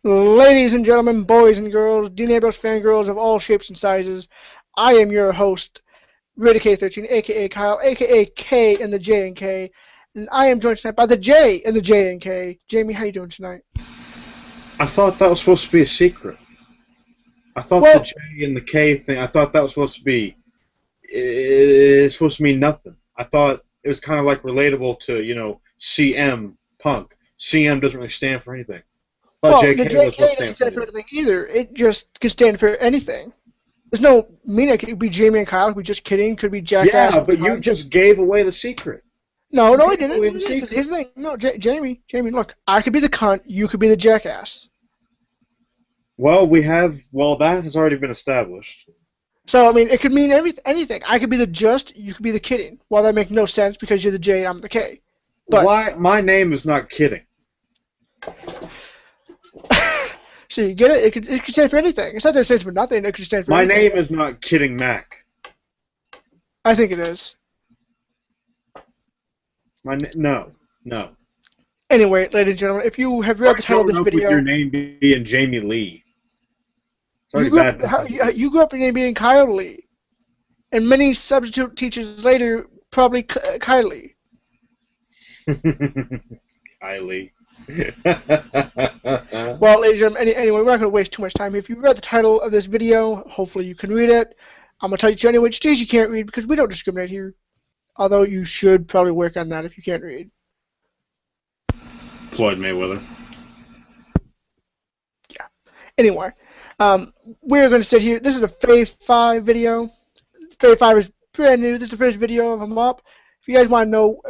Ladies and gentlemen, boys and girls, D-Neighbors fangirls of all shapes and sizes, I am your host, K13, aka Kyle, aka K and the J and K, and I am joined tonight by the J and the J and K. Jamie, how you doing tonight? I thought that was supposed to be a secret. I thought the Well, J and the K thing, I thought that was supposed to be, it's supposed to mean nothing. I thought it was kind of like relatable to, CM, Punk. CM doesn't really stand for anything. I thought the JK was supposed JK to doesn't stand for stand for anything. anything either. It just can stand for anything. There's no meaning. It could be Jamie and Kyle. It could be just kidding. It could be Jackass Yeah, and but you Punk. just gave away the secret. No, You no, I gave didn't. away the Because secret. here's the thing. No, Jamie, look, I could be the cunt. You could be the jackass. Well, that has already been established. So, I mean, it could mean anything. I could be the just, you could be the kidding. Well, that makes no sense because you're the J and I'm the K. But, Why? My name is not kidding. so you get it? It could stand for anything. It's not that it stands for nothing. It could stand for My anything. name is not Kidding Mac. I think it is. No. Anyway, ladies and gentlemen, if you have read the title of this Growing up with video, your name being Jamie Lee. It's already you grew bad. up, you grew up in name being Kyle Lee. And many substitute teachers later, probably Kylie. Kylie. Well, ladies and gentlemen, anyway, we're not going to waste too much time. If you read the title of this video, hopefully you can read it. I'm going to tell you anyway which days you can't read because we don't discriminate here. Although you should probably work on that if you can't read. Floyd Mayweather. Yeah. Anyway, we're going to sit here. This is a Fave Five video. Fave Five is brand new. This is the first video of them up. If you guys want to know,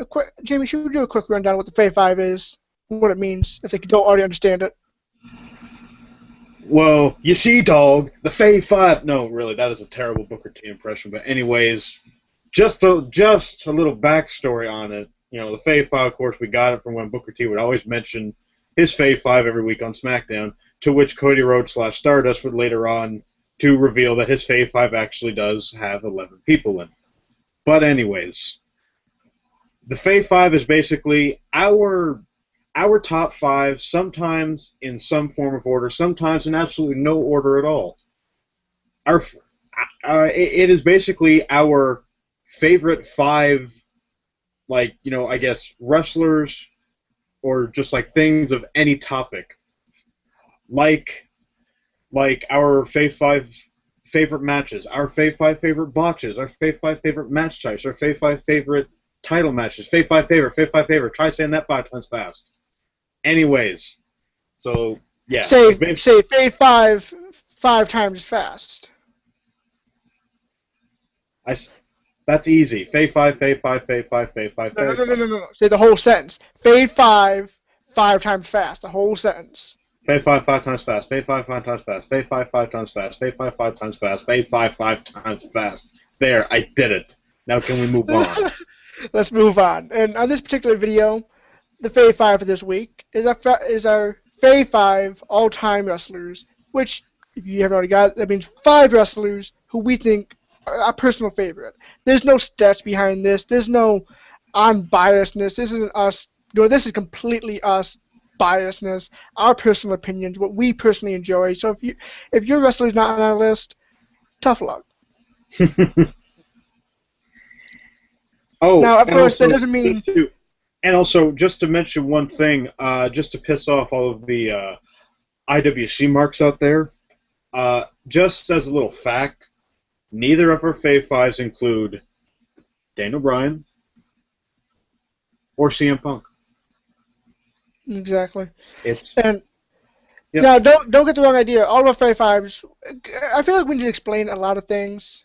Jamie, should we do a quick rundown of what the Fave Five is, what it means, if they don't already understand it? Well, you see, dog, the Fave Five. No, really, that is a terrible Booker T impression. But anyways, just a little backstory on it. You know, the Fave Five, of course, we got it from when Booker T would always mention his Fave Five every week on SmackDown, to which Cody Rhodes / Stardust would later on to reveal that his Fave Five actually does have 11 people in. But anyways, the Fave Five is basically our top five, sometimes in some form of order, sometimes in absolutely no order at all. It is basically our favorite five, I guess, wrestlers or just like things of any topic. Like our Fave Five favorite matches, our Fave Five favorite botches, our Fave Five favorite match types, our Fave Five favorite title matches, Fave Five favorite. Try saying that 5 times fast. Anyways, so yeah. Say Fave Five times fast. That's easy. Fave Five, Fave Five, Fave Five, Fave Five, Fave Five. No. Say the whole sentence. Fave Five times fast. The whole sentence. Fave 5 times fast. Fave 5 times fast. Fave 5 times fast. Fave 5 times fast. Fave 5 times fast. There, I did it. Now can we move on? Let's move on. And on this particular video, the Fave Five for this week is our Fave Five all-time wrestlers, which, if you haven't already got it, that means 5 wrestlers who we think are our personal favorite. There's no stats behind this. There's no unbiasedness. This isn't us. This is completely us. Biasness, our personal opinions, what we personally enjoy. So if your wrestler's not on our list, tough luck. Oh, now of course also, that doesn't mean. And also, just to mention one thing, just to piss off all of the IWC marks out there, just as a little fact, neither of our Fave Fives include Daniel Bryan or CM Punk. Exactly. Yep. Now don't get the wrong idea. All of our Fave Fives, I feel like we need to explain a lot of things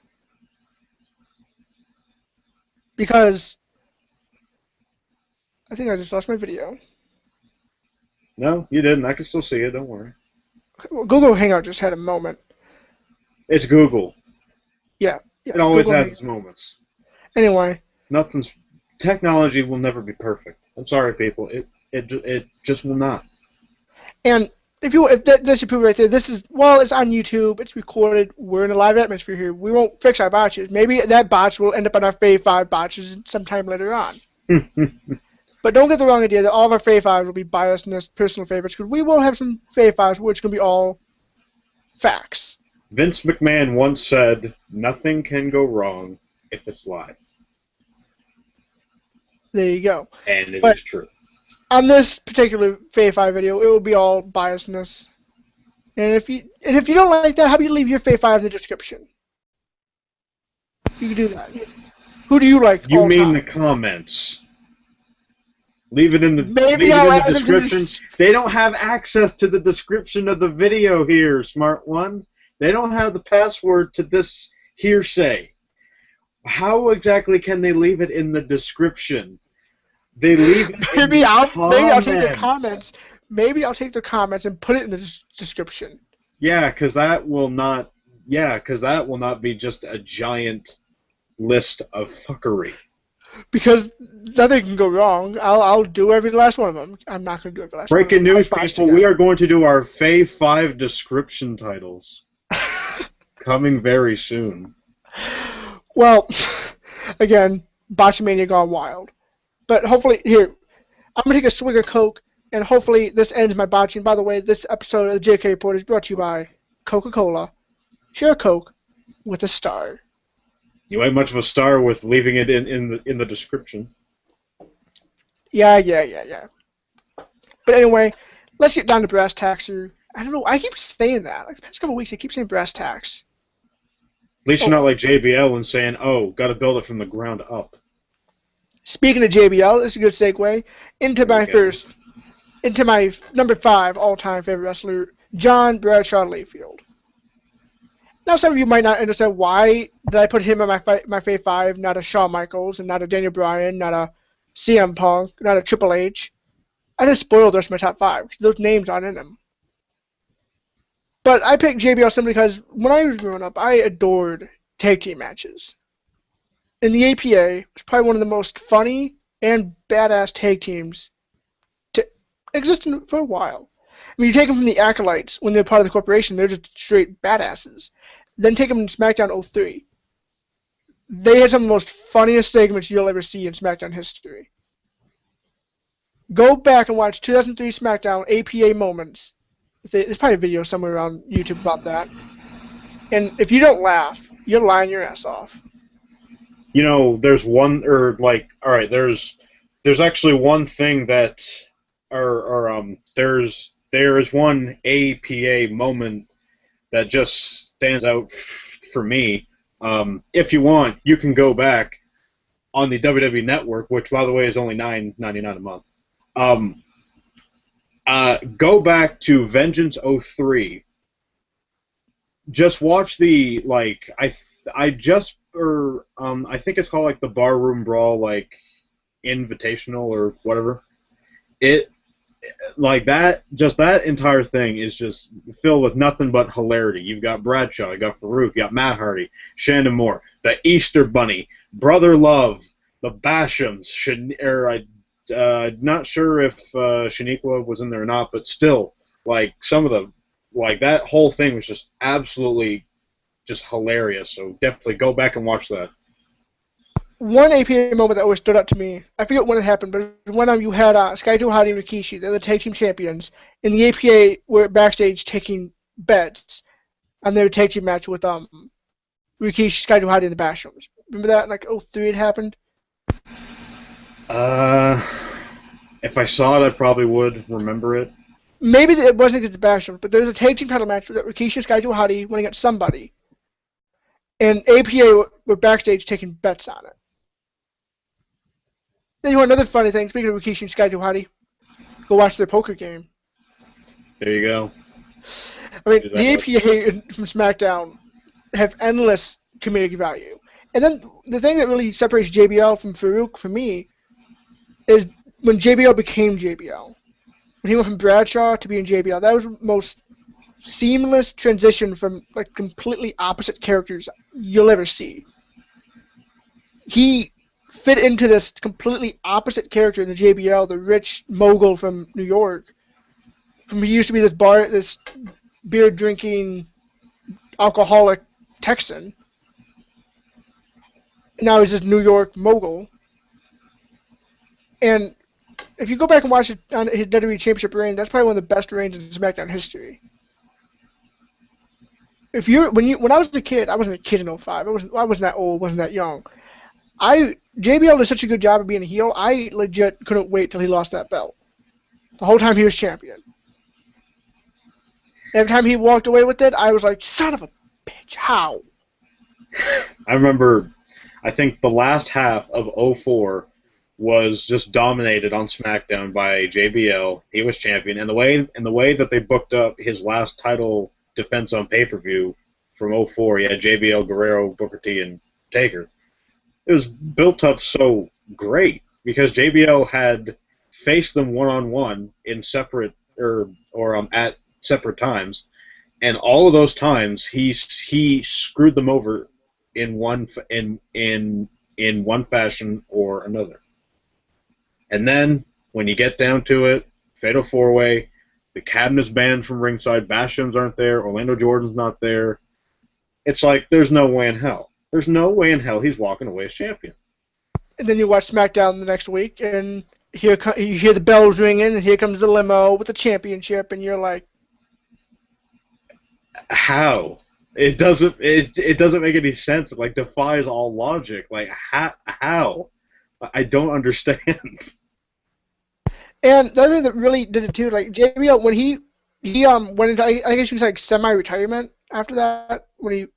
because I think I just lost my video. No, you didn't. I can still see it. Don't worry. Google Hangout just had a moment. It's Google. Yeah. It always Google has its moments. Anyway. Technology will never be perfect. I'm sorry, people. It just will not. And if that's your proof right there, it's on YouTube, it's recorded, we're in a live atmosphere here. We won't fix our botches. Maybe that botch will end up on our Fave 5 botches sometime later on. But don't get the wrong idea that all of our Fave Fives will be biased and as personal favorites, because we will have some Fave Fives which can be all facts. Vince McMahon once said, "Nothing can go wrong if it's live." There you go. And it But is true. on this particular Fave Five video, it will be all biasness. And if you don't like that, how about you leave your Fave Five in the description? You can do that. Who do you like? You all mean time? the comments? Leave it in the Maybe I'll add them to description. They don't have access to the description of the video here, smart one. They don't have the password to this hearsay. How exactly can they leave it in the description? They leave it in maybe the I'll comments. take their comments. Maybe I'll take their comments and put it in the description. Yeah, because that will not. Yeah, because that will not be just a giant list of fuckery. Because nothing can go wrong. I'll do every last one of them. I'm not going to do every last Breaking one of them. news, people, we are going to do our Fave 5 description titles. Coming very soon. Well, again, Botchamania gone wild. But hopefully, here, I'm going to take a swig of Coke, and hopefully this ends my botching. By the way, this episode of the JK Report is brought to you by Coca-Cola. Share Coke with a star. You ain't much of a star with leaving it in the description. Yeah. But anyway, let's get down to brass tacks here. I don't know, I keep saying that. Like the past couple of weeks, I keep saying brass tacks. At least you're not like JBL and saying, "Oh, got to build it from the ground up." Speaking of JBL, this is a good segue into my number 5 all-time favorite wrestler, John Bradshaw Layfield. Now, some of you might not understand why did I put him in my Fave 5, not a Shawn Michaels, and not a Daniel Bryan, not a CM Punk, not a Triple H. I just spoiled the rest of my top 5 because those names aren't in them. But I picked JBL simply because when I was growing up, I adored tag team matches. And the APA was probably one of the most funny and badass tag teams to exist for a while. I mean, you take them from the Acolytes when they're part of the corporation, they're just straight badasses. Then take them in SmackDown 03. They had some of the most funniest segments you'll ever see in SmackDown history. Go back and watch 2003 SmackDown APA moments. There's probably a video somewhere around YouTube about that. And if you don't laugh, you're lying your ass off. You know, there's one, or like, all right, there's actually one thing that, there is one APA moment that just stands out for me. If you want, you can go back on the WWE Network, which, by the way, is only $9.99 a month. Go back to Vengeance 03. Just watch the, like, I think it's called like the Barroom Brawl, like Invitational or whatever. Like that, just that entire thing is just filled with nothing but hilarity. You've got Bradshaw, you got Farouk, you got Matt Hardy, Shannon Moore, the Easter Bunny, Brother Love, the Bashams. Not sure if Shaniqua was in there or not, but still, like some of the, like that whole thing was just absolutely just hilarious. So definitely go back and watch that. One APA moment that always stood out to me, I forget when it happened, but when you had Sky Hadi and Rikishi, they're the tag team champions, and the APA were backstage taking bets on their tag team match with Rikishi, Sky Hadi, and the Bashams. Remember that? Like 03 it happened? If I saw it, I probably would remember it. Maybe it wasn't against the Bashams, but there was a tag team title match with Rikishi and Sky Hadi went against somebody, and APA were backstage taking bets on it. Then you want another funny thing, speaking of Rikishi and Sky Hadi, go watch their poker game. There you go. I mean, the APA from SmackDown have endless comedic value. And then the thing that really separates JBL from Farouk for me is when JBL became JBL. When he went from Bradshaw to being JBL, that was the most seamless transition from like completely opposite characters you'll ever see. He fit into this completely opposite character in the JBL, the rich mogul from New York. From he used to be this beer drinking alcoholic Texan. Now he's this New York mogul. And if you go back and watch it on his WWE Championship reign, that's probably one of the best reigns in SmackDown history. When I was a kid, I wasn't a kid in '05. I wasn't that old, wasn't that young. JBL did such a good job of being a heel. I legit couldn't wait till he lost that belt. The whole time he was champion. Every time he walked away with it, I was like, son of a bitch, how? I remember, I think the last half of '04 was just dominated on SmackDown by JBL. He was champion, and the way that they booked up his last title defense on pay-per-view from '04, he had JBL, Guerrero, Booker T, and Taker. It was built up so great because JBL had faced them one-on-one in separate at separate times, and all of those times he screwed them over in one fashion or another. And then when you get down to it, Fatal 4-Way, the cabinet's banned from ringside, Bastions aren't there, Orlando Jordan's not there. It's like there's no way in hell. There's no way in hell he's walking away as champion. And then you watch SmackDown the next week, and you hear the bells ringing, and here comes the limo with the championship, and you're like, how? It doesn't make any sense. It like defies all logic. Like how? I don't understand. And the other thing that really did it too, like JBL, when he went into, I guess you could say like semi-retirement after that, when he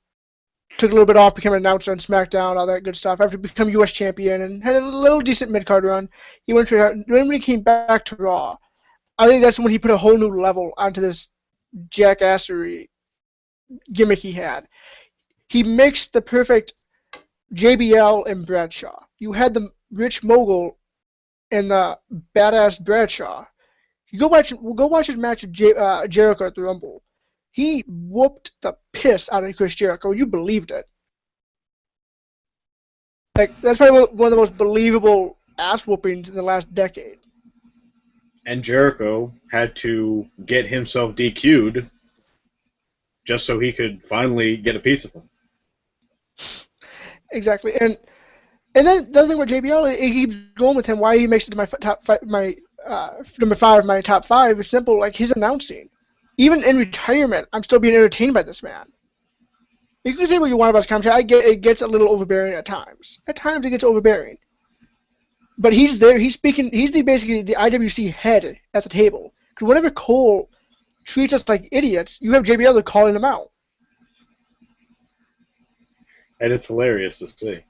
took a little bit off, became an announcer on SmackDown, all that good stuff, after becoming U.S. champion and had a little decent mid-card run, he went to, when he came back to Raw, I think that's when he put a whole new level onto this jackassery gimmick he had. He mixed the perfect JBL and Bradshaw. You had the rich mogul and the badass Bradshaw. You go watch his match with Jericho at the Rumble. He whooped the piss out of Chris Jericho. You believed it. Like that's probably one of the most believable ass whoopings in the last decade. And Jericho had to get himself DQ'd just so he could finally get a piece of him. Exactly, and then the other thing with JBL, he keeps going with him. Why he makes it to my number 5 of my top 5 is simple. Like his announcing, even in retirement, I'm still being entertained by this man. You can say what you want about his commentary. I get it gets a little overbearing at times. At times it gets overbearing. But he's there. He's speaking. He's basically the IWC head at the table. Because whenever Cole treats us like idiots, you have JBL calling them out. And it's hilarious to see.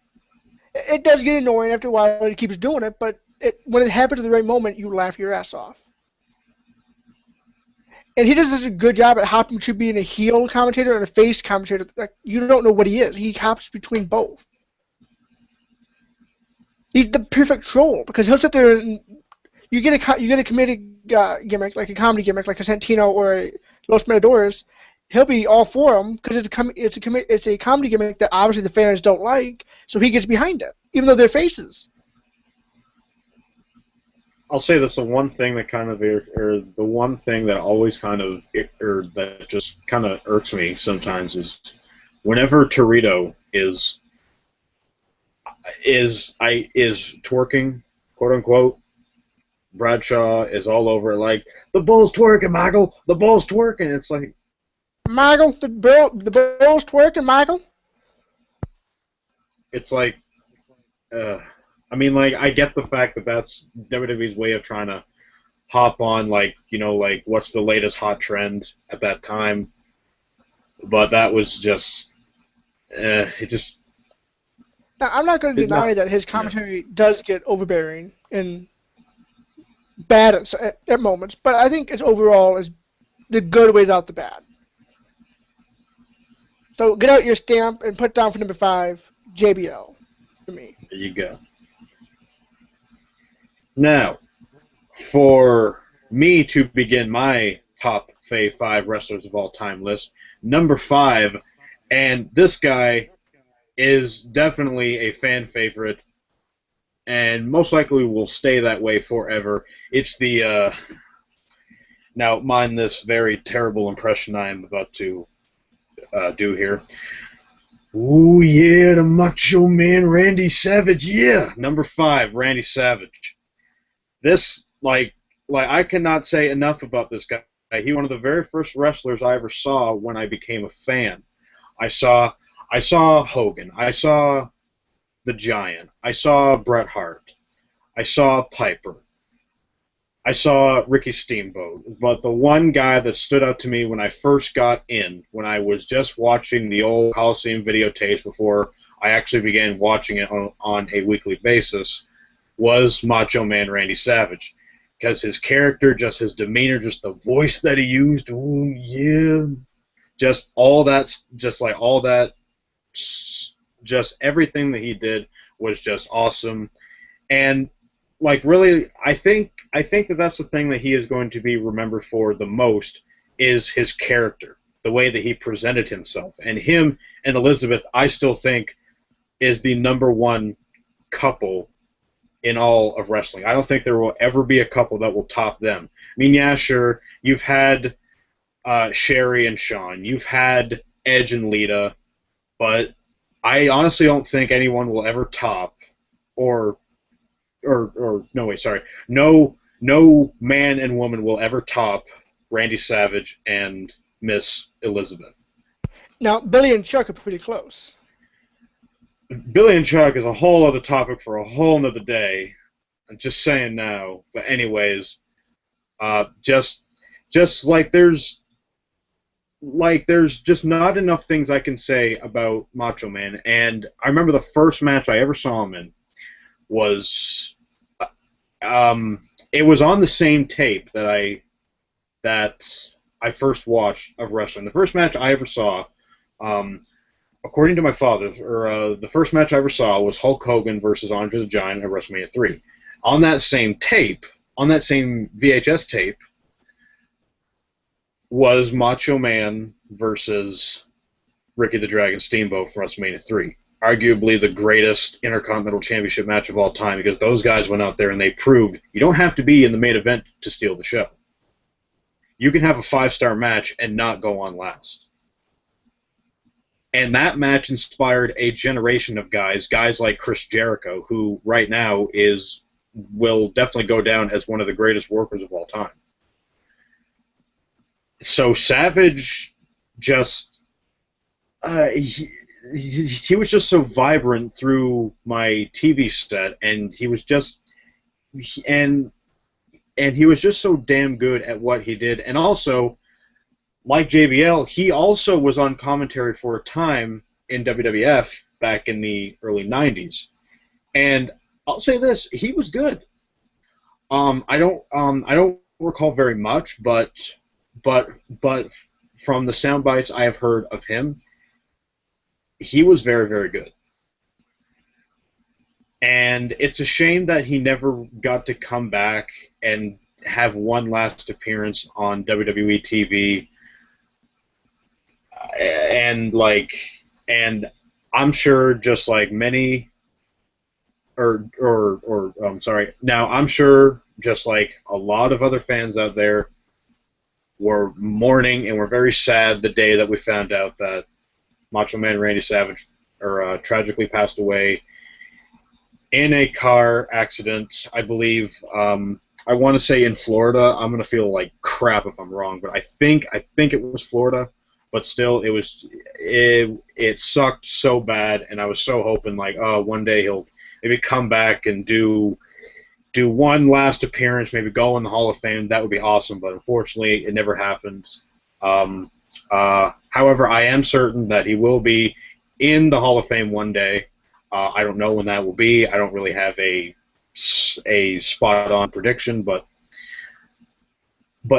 It does get annoying after a while. He keeps doing it, but when it happens at the right moment, you laugh your ass off. And he does such a good job at hopping between being a heel commentator and a face commentator. Like you don't know what he is. He hops between both. He's the perfect troll because he'll sit there and you get a comedic gimmick, like a comedy gimmick, like a Santino or a Los Matadores. He'll be all for them because it's a comedy gimmick that obviously the fans don't like, so he gets behind it, even though they're faces. I'll say this: the one thing that always kind of, that just kind of irks me sometimes is whenever Torito is twerking, quote unquote. Bradshaw is all over it, like the bull's twerking, Michael. The bull's twerking. It's like, Michael, the bull's twerking, Michael. It's like, I mean, like I get the fact that that's WWE's way of trying to hop on, like like what's the latest hot trend at that time. But that was just, it just. Now, I'm not going to deny that his commentary does get overbearing and bad at moments, but I think it's overall is the good weighs out the bad. So get out your stamp and put down for number 5, JBL, for me. There you go. Now, for me to begin my top Fave 5 wrestlers of all time list, number 5, and this guy is definitely a fan favorite, and most likely will stay that way forever. It's the, now mind this very terrible impression I am about to do here. Ooh, yeah, the Macho Man Randy Savage, yeah! Number 5, Randy Savage. This like I cannot say enough about this guy. He was one of the very first wrestlers I ever saw when I became a fan. I saw I saw Hogan. I saw the Giant. I saw Bret Hart. I saw Piper. I saw Ricky Steamboat. But the one guy that stood out to me when I first got in, when I was just watching the old Coliseum videotapes before I actually began watching it on a weekly basis, was Macho Man Randy Savage. Because his character, just his demeanor, just the voice that he used, ooh, yeah, just all that, just like all that, just everything that he did was just awesome. And like really, I think that that's the thing that he is going to be remembered for the most is his character, the way that he presented himself, and him and Elizabeth, I still think is the number one couple in all of wrestling. I don't think there will ever be a couple that will top them. I mean, yeah, sure, you've had Sherry and Shawn, you've had Edge and Lita, but I honestly don't think anyone will ever top, or no, wait, sorry, no man and woman will ever top Randy Savage and Miss Elizabeth. Now, Billy and Chuck are pretty close. Billy and Chuck is a whole other topic for a whole nother day. I'm just saying now. But anyways, just there's just not enough things I can say about Macho Man. And I remember the first match I ever saw him in was it was on the same tape that I first watched of wrestling. The first match I ever saw, according to my father, the first match I ever saw was Hulk Hogan versus Andre the Giant at WrestleMania 3. On that same tape, on that same VHS tape, was Macho Man versus Ricky the Dragon Steamboat from WrestleMania 3. Arguably the greatest Intercontinental Championship match of all time, because those guys went out there and they proved you don't have to be in the main event to steal the show. You can have a 5-star match and not go on last. And that match inspired a generation of guys like Chris Jericho, who right now will definitely go down as one of the greatest workers of all time. So Savage just he was just so vibrant through my TV set, and he was just and he was just so damn good at what he did. And also, like JBL, he also was on commentary for a time in WWF back in the early 90s. And I'll say this, he was good. I don't recall very much, but from the sound bites I have heard of him, he was very, very good. And it's a shame that he never got to come back and have one last appearance on WWE TV. And I'm sure just like many now I'm sure just like a lot of other fans out there were mourning and were very sad the day that we found out that Macho Man Randy Savage tragically passed away in a car accident, I believe. I want to say in Florida. I'm going to feel like crap if I'm wrong, but I think it was Florida. But still, it sucked so bad, and I was so hoping like, oh, one day he'll maybe come back and do one last appearance, maybe go in the Hall of Fame. That would be awesome, but unfortunately, it never happened. However, I am certain that he will be in the Hall of Fame one day. I don't know when that will be. I don't really have a spot-on prediction, but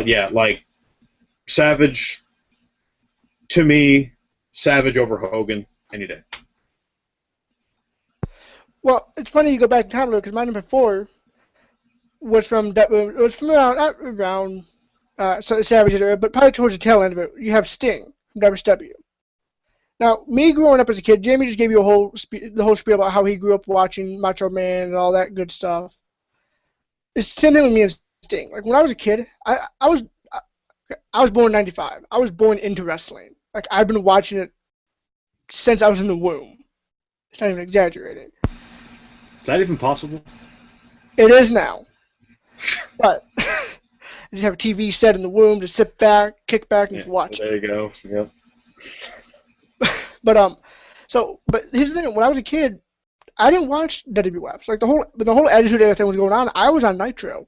yeah, like Savage. To me, Savage over Hogan any day. Well, it's funny you go back in time a little because my number 4 was from around not around Savage's era, but probably towards the tail end of it. You have Sting from WCW. Now, me growing up as a kid, Jamie just gave you the whole spiel about how he grew up watching Macho Man and all that good stuff. It's the same thing with me and Sting. Like when I was a kid, I was born in '95. I was born into wrestling. Like I've been watching it since I was in the womb. It's not even exaggerating. Is that even possible? It is now. But just have a TV set in the room to sit back, kick back, and Yeah, just watch it. there you go. Yep. But here's the thing: when I was a kid, I didn't watch WWF. So, like the whole Attitude Era thing was going on. I was on Nitro.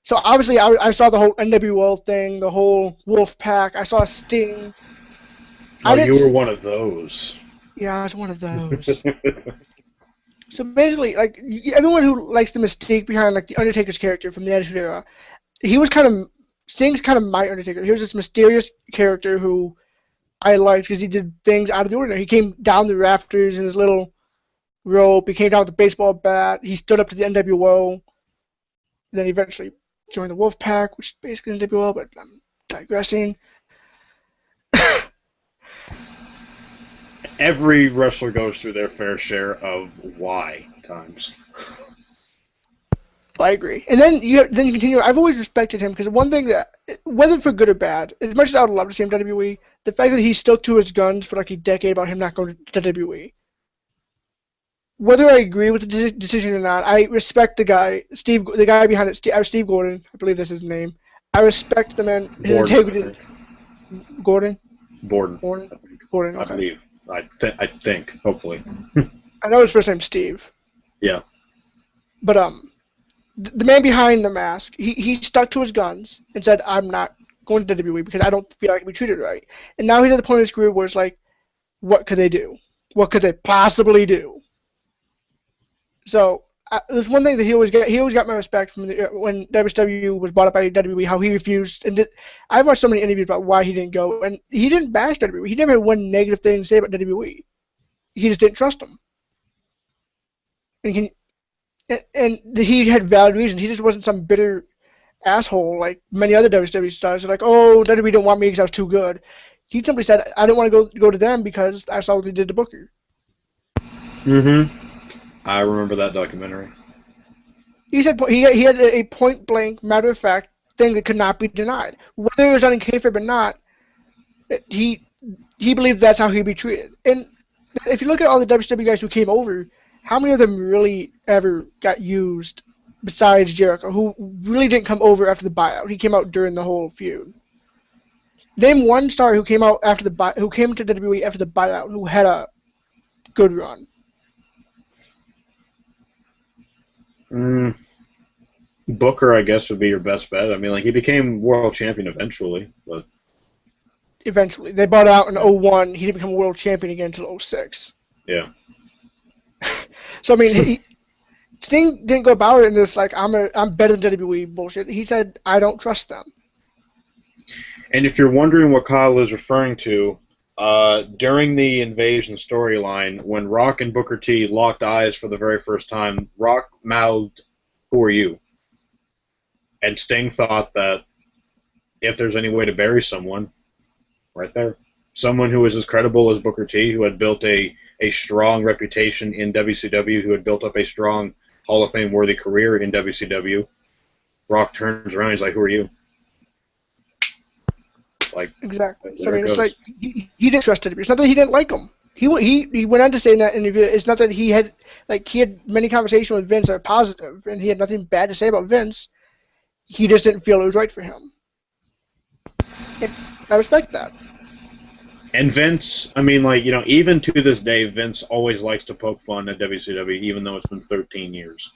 So obviously, I saw the whole NWO thing, the whole Wolf Pack. I saw Sting. Oh, you were one of those. Yeah, I was one of those. So basically, like everyone who likes the mystique behind like the Undertaker's character from the Attitude Era, Sting's kind of my Undertaker. He was this mysterious character who I liked because he did things out of the ordinary. He came down the rafters in his little rope. He came down with a baseball bat. He stood up to the NWO. Then he eventually joined the Wolf Pack, which is basically NWO, but I'm digressing. Every wrestler goes through their fair share of why times. I agree. And then you continue. I've always respected him because one thing that, whether for good or bad, as much as I would love to see him in WWE, the fact that he stuck to his guns for like a decade about him not going to WWE. Whether I agree with the decision or not, I respect the guy, the guy behind it, Steve Gordon. I believe that's his name. I respect the man, his integrity. Gordon. Borden. Gordon. Okay. I believe. I think. Hopefully. I know his first name's Steve. Yeah. But the man behind the mask, he stuck to his guns and said, "I'm not going to WWE because I don't feel I can be treated right." And now he's at the point in his career where it's like, what could they do? What could they possibly do? So there's one thing that he always got my respect from when WCW was bought up by WWE, how he refused. And I've watched so many interviews about why he didn't go, and he didn't bash WWE. He never had one negative thing to say about WWE. He just didn't trust them. And he had valid reasons. He just wasn't some bitter asshole like many other WWE stars. Like, oh, WWE didn't want me because I was too good. He simply said, I didn't want to go to them because I saw what they did to Booker. Mm-hmm. I remember that documentary. He said he had a point blank, matter of fact thing that could not be denied. Whether it was on kayfabe or not, he believed that's how he'd be treated. And if you look at all the WCW guys who came over, how many of them really ever got used besides Jericho, who really didn't come over after the buyout? He came out during the whole feud. Name one star who came out who came to WWE after the buyout, who had a good run. Booker, I guess, would be your best bet. I mean, like, he became world champion eventually, but... Eventually. They bought out in 01. He didn't become world champion again until 06. Yeah. So, I mean, Sting didn't go about it in this, like, I'm better than WWE bullshit. He said, I don't trust them. And if you're wondering what Kyle is referring to, during the Invasion storyline, when Rock and Booker T locked eyes for the very first time, Rock mouthed, "Who are you?" And Sting thought that if there's any way to bury someone, right there, someone who was as credible as Booker T, who had built a strong reputation in WCW, who had built up a strong Hall of Fame worthy career in WCW, Rock turns around, he's like, "Who are you?" Like, exactly. So I mean, it's like he didn't trust WWE. It's not that he didn't like him. He went on to say in that interview, it's not that he had many conversations with Vince that were positive, and he had nothing bad to say about Vince. He just didn't feel it was right for him. And I respect that. And Vince, I mean, like, you know, even to this day, Vince always likes to poke fun at WCW, even though it's been 13 years.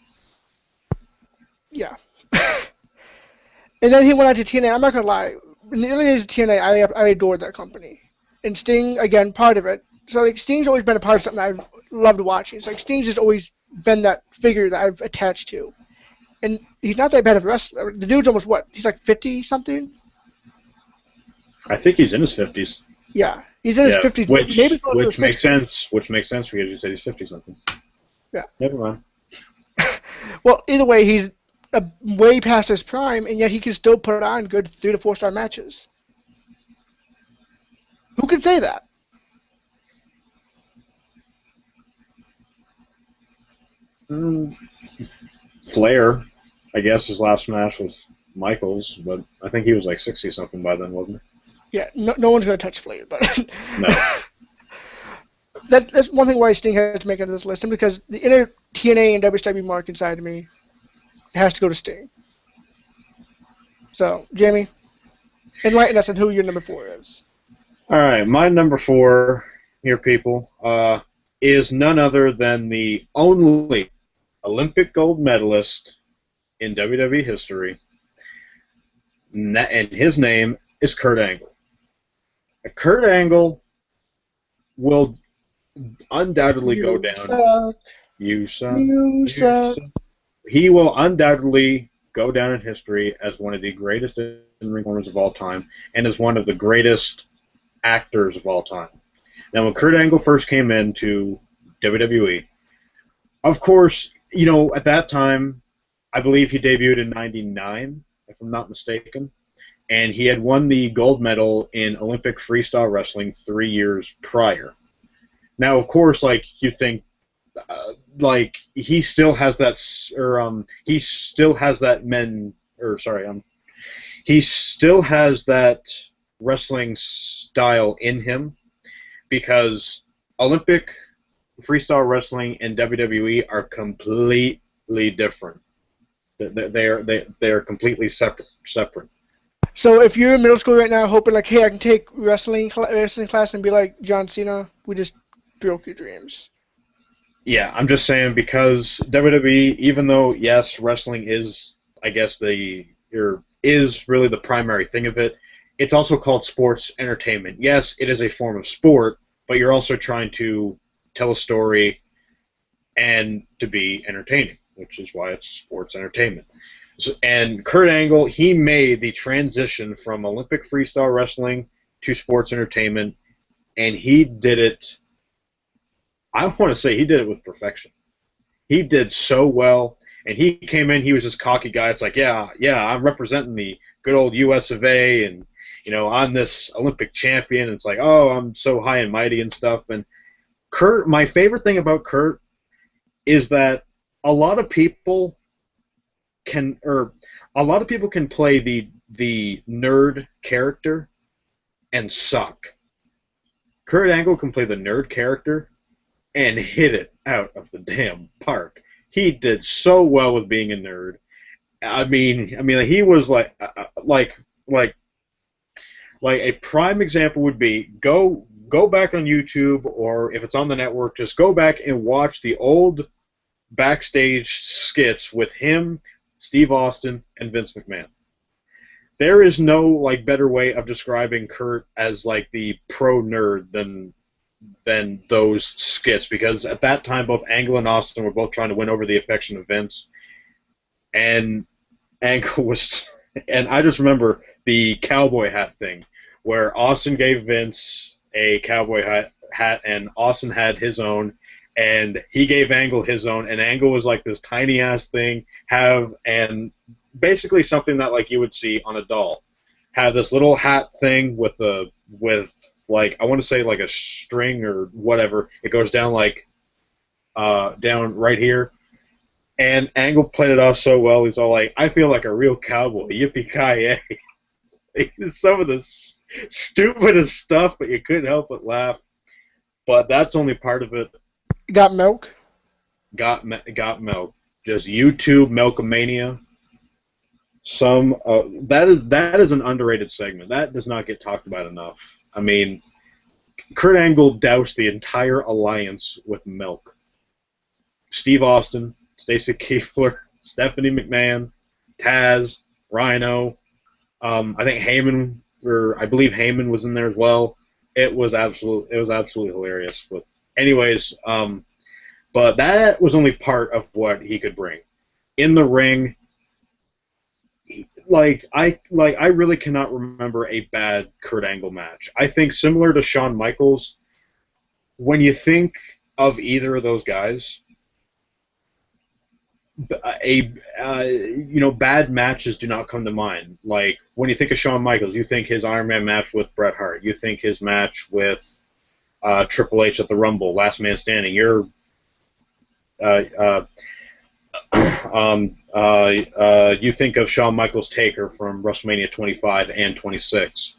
Yeah. And then he went on to TNA. I'm not gonna lie. In the early days of TNA, I adored that company. And Sting, again, part of it. So, like, Sting's always been a part of something I've loved watching. It's like Sting's just always been that figure that I've attached to. And he's not that bad of a wrestler. The dude's almost, what? He's like 50-something? I think he's in his 50s. Yeah. He's in his 50s. Which makes sense. Which makes sense because you said he's 50-something. Yeah. Never mind. Well, either way, he's way past his prime, and yet he can still put on good 3 to 4 star matches. Who can say that? Flair, I guess his last match was Michaels, but I think he was like 60-something by then, wasn't he? Yeah, no one's going to touch Flair, but no. That's one thing why Sting has to make it on this list, simply because the inner TNA and WCW mark inside of me it has to go to Sting. So, Jamie, enlighten us on who your number 4 is. All right, my number 4 here, people, is none other than the only Olympic gold medalist in WWE history, and his name is Kurt Angle. Kurt Angle will undoubtedly go down. Suck. You suck. You suck. He will undoubtedly go down in history as one of the greatest in-ring performers of all time, and as one of the greatest actors of all time. Now, when Kurt Angle first came into WWE, of course, you know, at that time, I believe he debuted in '99, if I'm not mistaken, and he had won the gold medal in Olympic freestyle wrestling 3 years prior. Now, of course, like, you think, like, he still has that, he still has that he still has that wrestling style in him, because Olympic freestyle wrestling and WWE are completely different. They are completely separate. So if you're in middle school right now hoping like, hey, I can take wrestling class and be like John Cena, we just broke your dreams. Yeah, I'm just saying, because WWE, even though, yes, wrestling is, I guess, is really the primary thing of it, it's also called sports entertainment. Yes, it is a form of sport, but you're also trying to tell a story and to be entertaining, which is why it's sports entertainment. So, and Kurt Angle, he made the transition from Olympic freestyle wrestling to sports entertainment, and he did it, I want to say he did it with perfection. He did so well, and he came in, he was this cocky guy. It's like, yeah, I'm representing the good old US of A, and, you know, I'm this Olympic champion. It's like, oh, I'm so high and mighty and stuff. And Kurt, my favorite thing about Kurt is that a lot of people can play the nerd character and suck. Kurt Angle can play the nerd character and hit it out of the damn park. He did so well with being a nerd. I mean, he was like a prime example would be go back on YouTube, or if it's on the network, just go back and watch the old backstage skits with him, Steve Austin, and Vince McMahon. There is no like better way of describing Kurt as like the pro nerd than those skits, because at that time both Angle and Austin were both trying to win over the affection of Vince, and Angle was, and I just remember the cowboy hat thing where Austin gave Vince a cowboy hat and Austin had his own, and he gave Angle his own, and Angle was like this tiny ass thing, and basically something that like you would see on a doll, have this little hat thing with like, I want to say like a string or whatever. It goes down like down right here. And Angle played it off so well. He's all like, I feel like a real cowboy. Yippee-ki-yay. Some of the stupidest stuff, but you couldn't help but laugh. But that's only part of it. Got milk? Got milk. Just YouTube Milkomania. That is an underrated segment. That does not get talked about enough. I mean, Kurt Angle doused the entire alliance with milk. Steve Austin, Stacy Keibler, Stephanie McMahon, Taz, Rhino. I think I believe Heyman was in there as well. It was absolutely hilarious. But anyways, but that was only part of what he could bring in the ring. I really cannot remember a bad Kurt Angle match. I think similar to Shawn Michaels, when you think of either of those guys, bad matches do not come to mind. Like when you think of Shawn Michaels, you think his Iron Man match with Bret Hart, you think his match with Triple H at the Rumble, Last Man Standing. You think of Shawn Michaels' Taker from WrestleMania 25 and 26.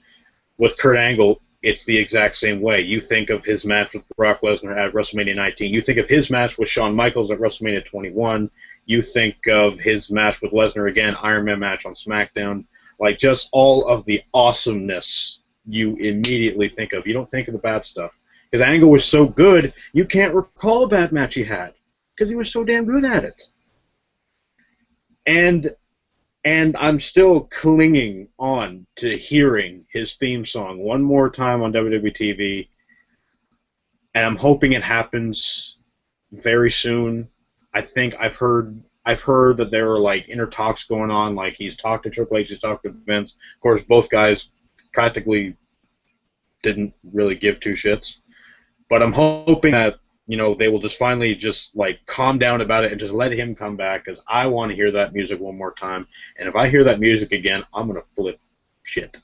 With Kurt Angle, it's the exact same way. You think of his match with Brock Lesnar at WrestleMania 19. You think of his match with Shawn Michaels at WrestleMania 21. You think of his match with Lesnar again, Iron Man match on SmackDown, like just all of the awesomeness you immediately think of. You don't think of the bad stuff. Because Angle was so good, you can't recall a bad match he had because he was so damn good at it. And I'm still clinging on to hearing his theme song one more time on WWE TV, and I'm hoping it happens very soon. I think I've heard that there were like inner talks going on, like he's talked to Triple H, he's talked to Vince. Of course, both guys practically didn't really give two shits. But I'm hoping that, you know, they will just finally just like calm down about it and just let him come back, because I want to hear that music one more time. And if I hear that music again, I'm gonna flip shit.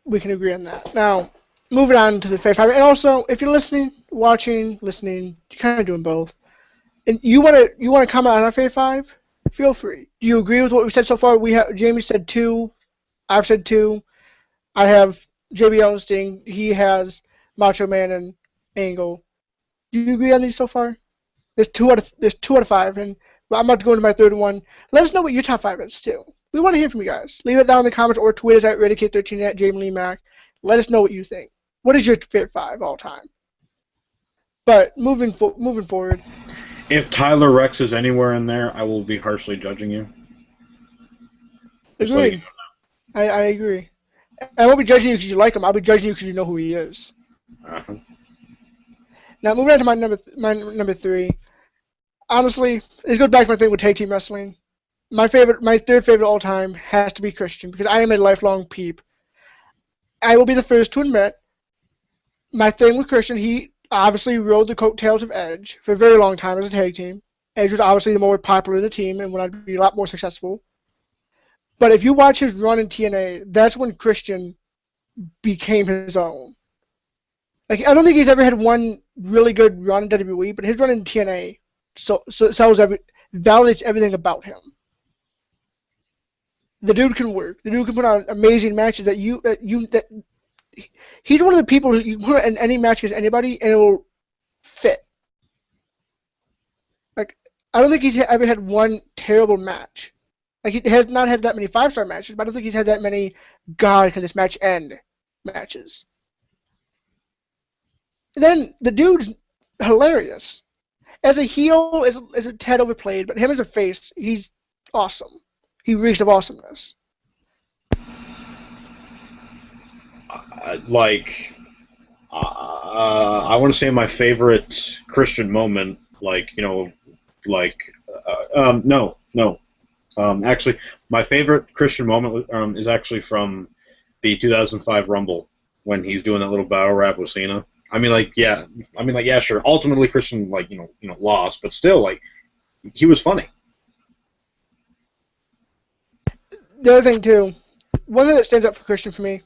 We can agree on that. Now, moving on to the Fave Five, and also if you're listening, watching, listening, you're kind of doing both, and you wanna comment on our Fave Five, feel free. Do you agree with what we've said so far? Jamie said 2, I've said 2, I have JBL and Sting. He has Macho Man and Angle. Do you agree on these so far? There's two out of 5, and I'm about to go into my third one. Let us know what your top 5 is too. We want to hear from you guys. Leave it down in the comments or tweet us at ReadyK13 at Jamie Lee Mack. Let us know what you think. What is your favorite 5 all time? But moving forward. If Tyler Rex is anywhere in there, I will be harshly judging you. Agreed. I agree. I won't be judging you because you like him. I'll be judging you because you know who he is. Uh-huh. Now, moving on to my number 3. Honestly, this goes back to my thing with tag team wrestling. My third favorite of all time has to be Christian, because I am a lifelong peep. I will be the first to admit, my thing with Christian, he obviously rode the coattails of Edge for a very long time as a tag team. Edge was obviously the more popular of the team and would be a lot more successful. But if you watch his run in TNA, that's when Christian became his own. Like, I don't think he's ever had one really good run in WWE, but his run in TNA validates everything about him. The dude can work. The dude can put on amazing matches he's one of the people who you can put in any match against anybody and it will fit. Like, I don't think he's ever had one terrible match. Like, he has not had that many 5-star matches, but I don't think he's had that many God, can this match end matches. And then the dude's hilarious. As a heel, is a tad overplayed, but him as a face, he's awesome. He reeks of awesomeness. I want to say my favorite Christian moment, actually, my favorite Christian moment is actually from the 2005 Rumble when he's doing that little battle rap with Cena. Yeah, sure. Ultimately, Christian, lost, but still, he was funny. The other thing too, one thing that stands out for Christian for me,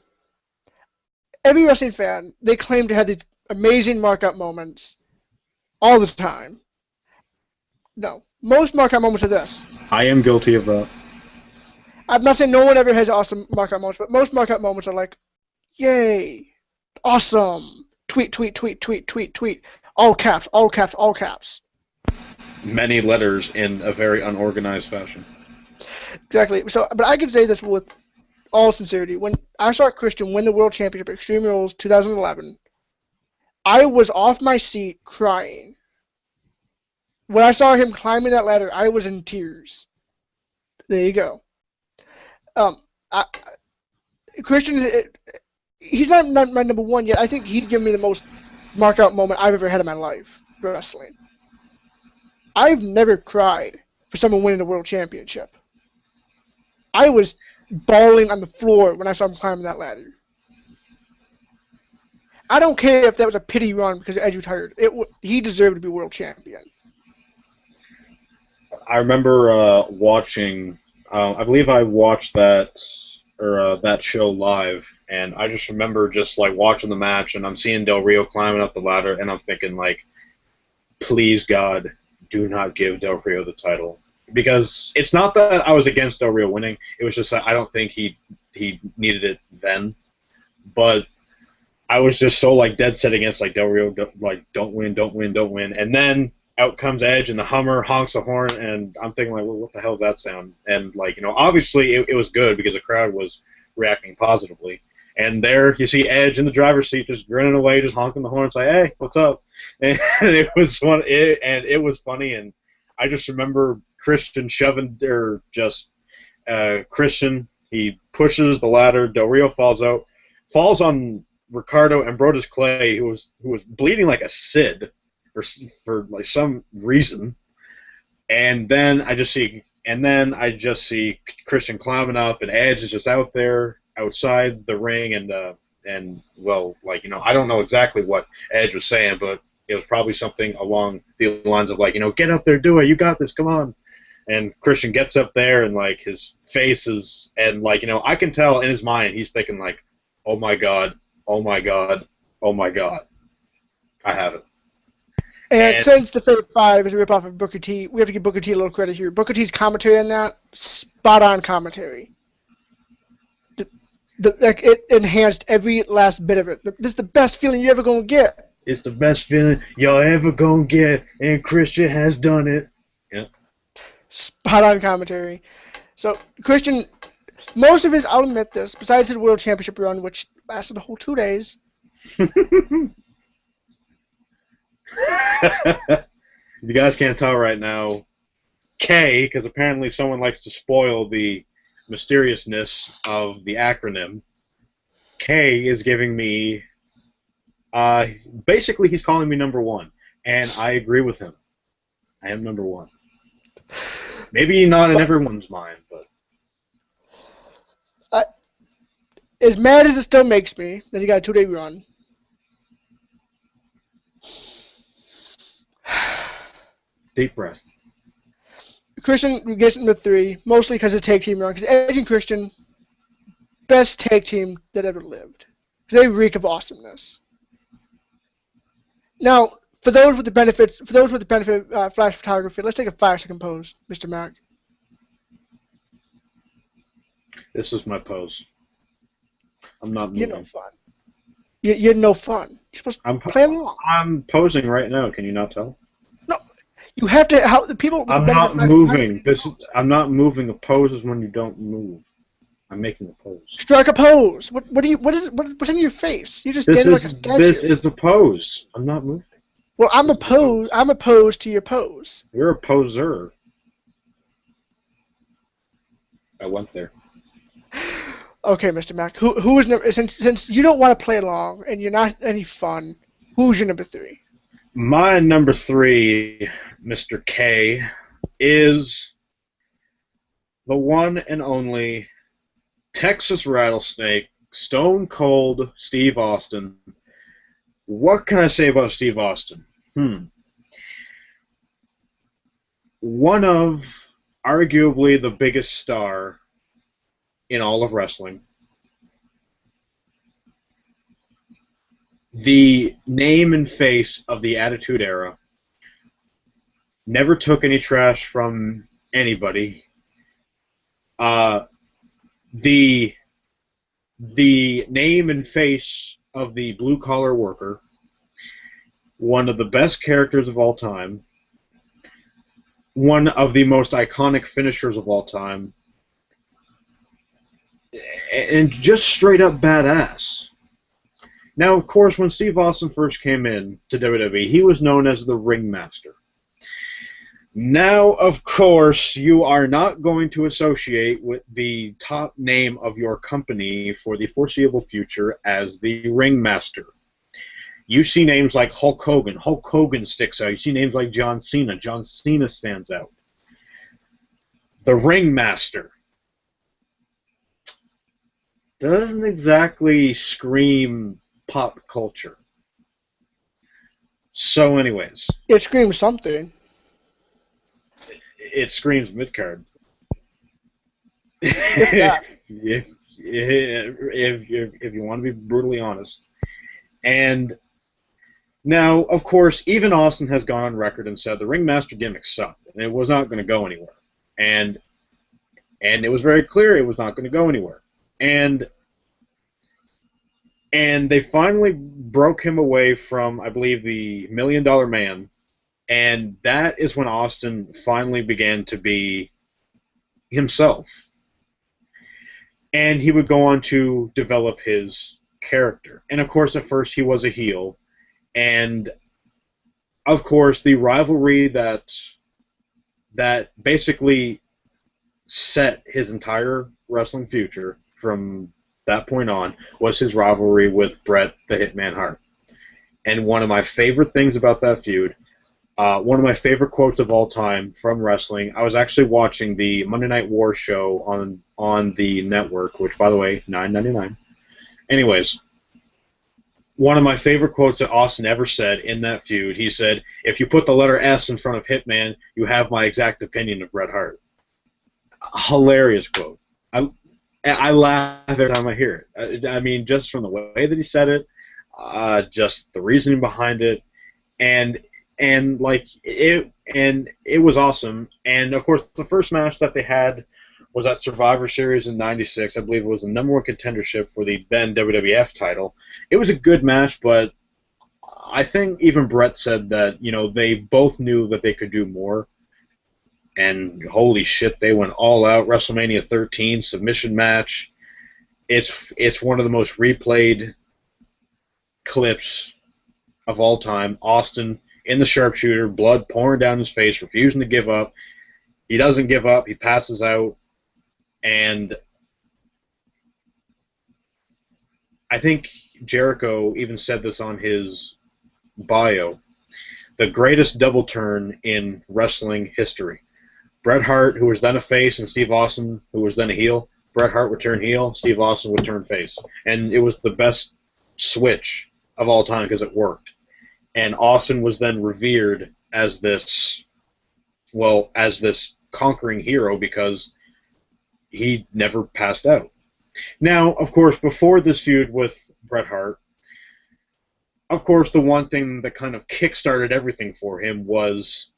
every wrestling fan, they claim to have these amazing mark-out moments all the time. No. Most mark-out moments are this. I am guilty of that. I'm not saying no one ever has awesome mark-out moments, but most mark-out moments are like, yay, awesome, tweet, tweet, tweet, tweet, tweet, tweet, all caps, all caps, all caps. Many letters in a very unorganized fashion. Exactly. So, but I can say this with all sincerity. When I saw Christian win the World Championship at Extreme Rules 2011, I was off my seat crying. When I saw him climbing that ladder, I was in tears. There you go. Christian, he's not my number 1 yet. I think he'd give me the most mark-out moment I've ever had in my life wrestling. I've never cried for someone winning the World Championship. I was bawling on the floor when I saw him climbing that ladder. I don't care if that was a pity run because Edge retired. He deserved to be world champion. I remember watching. I believe I watched that show live, and I just remember just watching the match, and I'm seeing Del Rio climbing up the ladder, and I'm thinking please God, do not give Del Rio the title. Because it's not that I was against Del Rio winning. It was just that I don't think he needed it then. But I was just so dead set against Del Rio, don't win. And then out comes Edge and the Hummer honks a horn, and I'm thinking like, well, what the hell is that sound? And like, obviously it was good because the crowd was reacting positively. And there you see Edge in the driver's seat, just grinning away, just honking the horn, and say, "Hey, what's up?" And it was fun, and it was funny. And I just remember Christian shoving, or just Christian. He pushes the ladder. Del Rio falls out, falls on Ricardo and Brodus Clay, who was bleeding like a Sid, for like some reason. And then I just see Christian climbing up, and Edge is just out there outside the ring, and well, like, I don't know exactly what Edge was saying, but it was probably something along the lines of like, get up there, do it, you got this, come on. And Christian gets up there, and like his face is, and like, I can tell in his mind he's thinking like, oh my god, oh my god, oh my god, I have it. And since the Fave Five is a ripoff of Booker T, we have to give Booker T a little credit here. Booker T's commentary on that, spot on commentary. It enhanced every last bit of it. This is the best feeling you're ever gonna get. It's the best feeling y'all ever gonna get, and Christian has done it. Yeah. Spot on commentary. So Christian, most of his, I'll admit this, besides his World Championship run, which lasted the whole 2 days. You guys can't tell right now, K, because apparently someone likes to spoil the mysteriousness of the acronym. K is giving me, basically he's calling me number one, and I agree with him. I am number one. Maybe not in everyone's mind, but as mad as it still makes me that he got a 2-day run. Deep breath. Christian gets number 3, mostly because of tag team run. Because Edge and Christian, best tag team that ever lived. Because they reek of awesomeness. Now, for those with the benefit of flash photography, let's take a 5-second pose, Mr. Mac. This is my pose. I'm not moving. You're no fun. You're no fun. You're supposed to play along. I'm posing right now. Can you not tell? No, you have to help the people. I'm not moving. I'm not moving. A pose is when you don't move. I'm making a pose. Strike a pose. What's in your face? You just standing like a statue. This is the pose. I'm not moving. Well, I'm opposed to your pose. You're a poser. I went there. Okay, Mr. Mac. Who is since you don't want to play along and you're not any fun? Who's your number 3? My number 3, Mr. K, is the one and only Texas Rattlesnake, Stone Cold Steve Austin. What can I say about Steve Austin? One of arguably the biggest star in all of wrestling. The name and face of the Attitude Era. Never took any trash from anybody. The name and face of the blue-collar worker. One of the best characters of all time. One of the most iconic finishers of all time. And just straight up badass. Now, of course, when Steve Austin first came in to WWE, he was known as the Ringmaster. Now, of course, you are not going to associate with the top name of your company for the foreseeable future as the Ringmaster. You see names like Hulk Hogan. Hulk Hogan sticks out. You see names like John Cena. John Cena stands out. The Ringmaster doesn't exactly scream pop culture. So anyways. It screams something. It screams mid-card. if you want to be brutally honest. And now, of course, even Austin has gone on record and said the Ringmaster gimmick sucked, and it was not going to go anywhere. And it was very clear it was not going to go anywhere. And they finally broke him away from, I believe, the $1 Million Man And that is when Austin finally began to be himself. And he would go on to develop his character. And of course, at first he was a heel. And of course, the rivalry that basically set his entire wrestling future from that point on was his rivalry with Bret the Hitman Hart. And one of my favorite things about that feud, one of my favorite quotes of all time from wrestling, I was actually watching the Monday Night War show on the network, which, by the way, $9.99. Anyways, one of my favorite quotes that Austin ever said in that feud, he said, "If you put the letter S in front of Hitman, you have my exact opinion of Bret Hart." Hilarious quote. I laugh every time I hear it. I mean, just from the way that he said it, just the reasoning behind it, and it was awesome. And of course, the first match that they had was at Survivor Series in '96. I believe it was the #1 contendership for the then WWF title. It was a good match, but I think even Bret said that they both knew that they could do more. And holy shit, they went all out. WrestleMania 13 submission match. It's one of the most replayed clips of all time. Austin in the sharpshooter, blood pouring down his face, refusing to give up. He doesn't give up. He passes out. And I think Jericho even said this on his bio. The greatest double turn in wrestling history. Bret Hart, who was then a face, and Steve Austin, who was then a heel. Bret Hart would turn heel, Steve Austin would turn face. And it was the best switch of all time because it worked. And Austin was then revered as this conquering hero because he never passed out. Now, of course, before this feud with Bret Hart, of course, the one thing that kind of kick-started everything for him was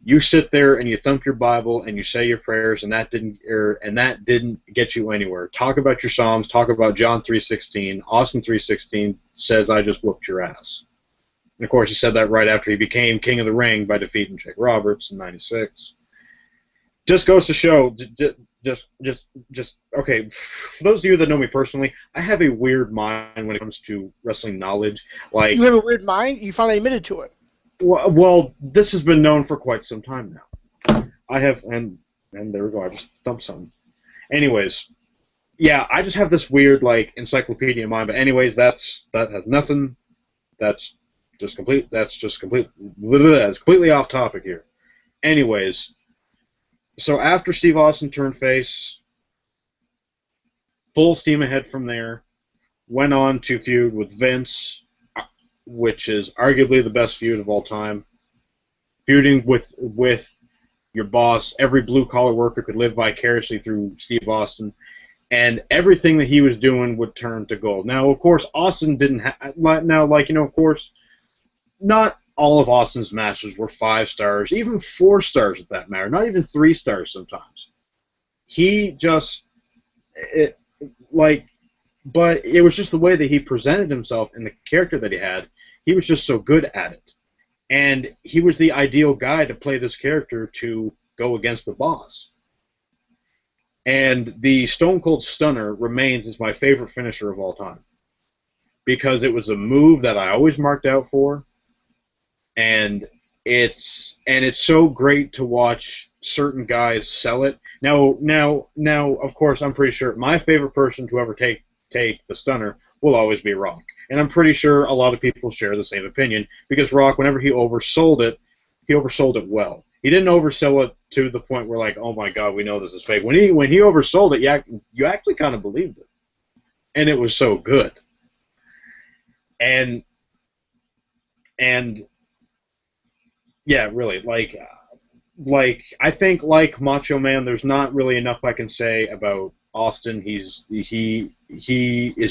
you sit there and you thump your Bible and you say your prayers, and that didn't get you anywhere. Talk about your Psalms. Talk about John 3:16. Austin 3:16 says, "I just whooped your ass." And of course, he said that right after he became King of the Ring by defeating Jake Roberts in '96. Just goes to show, just okay. For those of you that know me personally, I have a weird mind when it comes to wrestling knowledge. Like, you have a weird mind. You finally admitted to it. Well, this has been known for quite some time now. I have, and there we go. I just thumped something. Anyways, yeah, I just have this weird encyclopedia mind. But anyways, that has nothing. That's completely off topic here. Anyways, so after Steve Austin turned face, full steam ahead from there. Went on to feud with Vince, which is arguably the best feud of all time. Feuding with your boss, every blue-collar worker could live vicariously through Steve Austin, and everything that he was doing would turn to gold. Now, of course, Austin didn't of course, not all of Austin's matches were 5 stars, even 4 stars at that matter, not even 3 stars sometimes. But it was just the way that he presented himself and the character that he had. He was just so good at it. And he was the ideal guy to play this character to go against the boss. And the Stone Cold Stunner remains as my favorite finisher of all time. Because it was a move that I always marked out for. And it's so great to watch certain guys sell it. Now, of course, I'm pretty sure my favorite person to ever take the Stunner will always be Rock. And I'm pretty sure a lot of people share the same opinion, because Rock, whenever he oversold it well. He didn't oversell it to the point where, oh my God, we know this is fake. When he oversold it, you actually kind of believed it. And it was so good. And yeah, really, I think like Macho Man, there's not really enough I can say about Austin. He is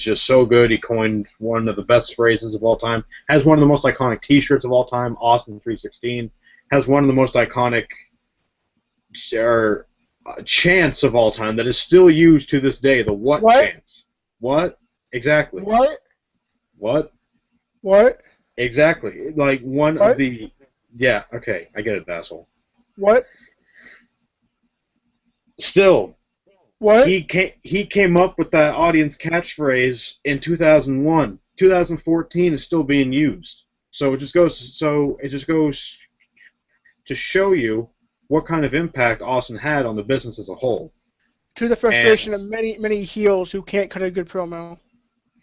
just so good. He coined one of the best phrases of all time. Has one of the most iconic T-shirts of all time. Austin 3:16 has one of the most iconic chants of all time that is still used to this day. The what chants? What exactly? What? What? What? Exactly. Like one of the Yeah, okay, I get it, asshole. What? Still, What? he came up with that audience catchphrase in 2001. 2014 is still being used. It just goes to show you what kind of impact Austin had on the business as a whole. To the And frustration of many, many heels who can't cut a good promo.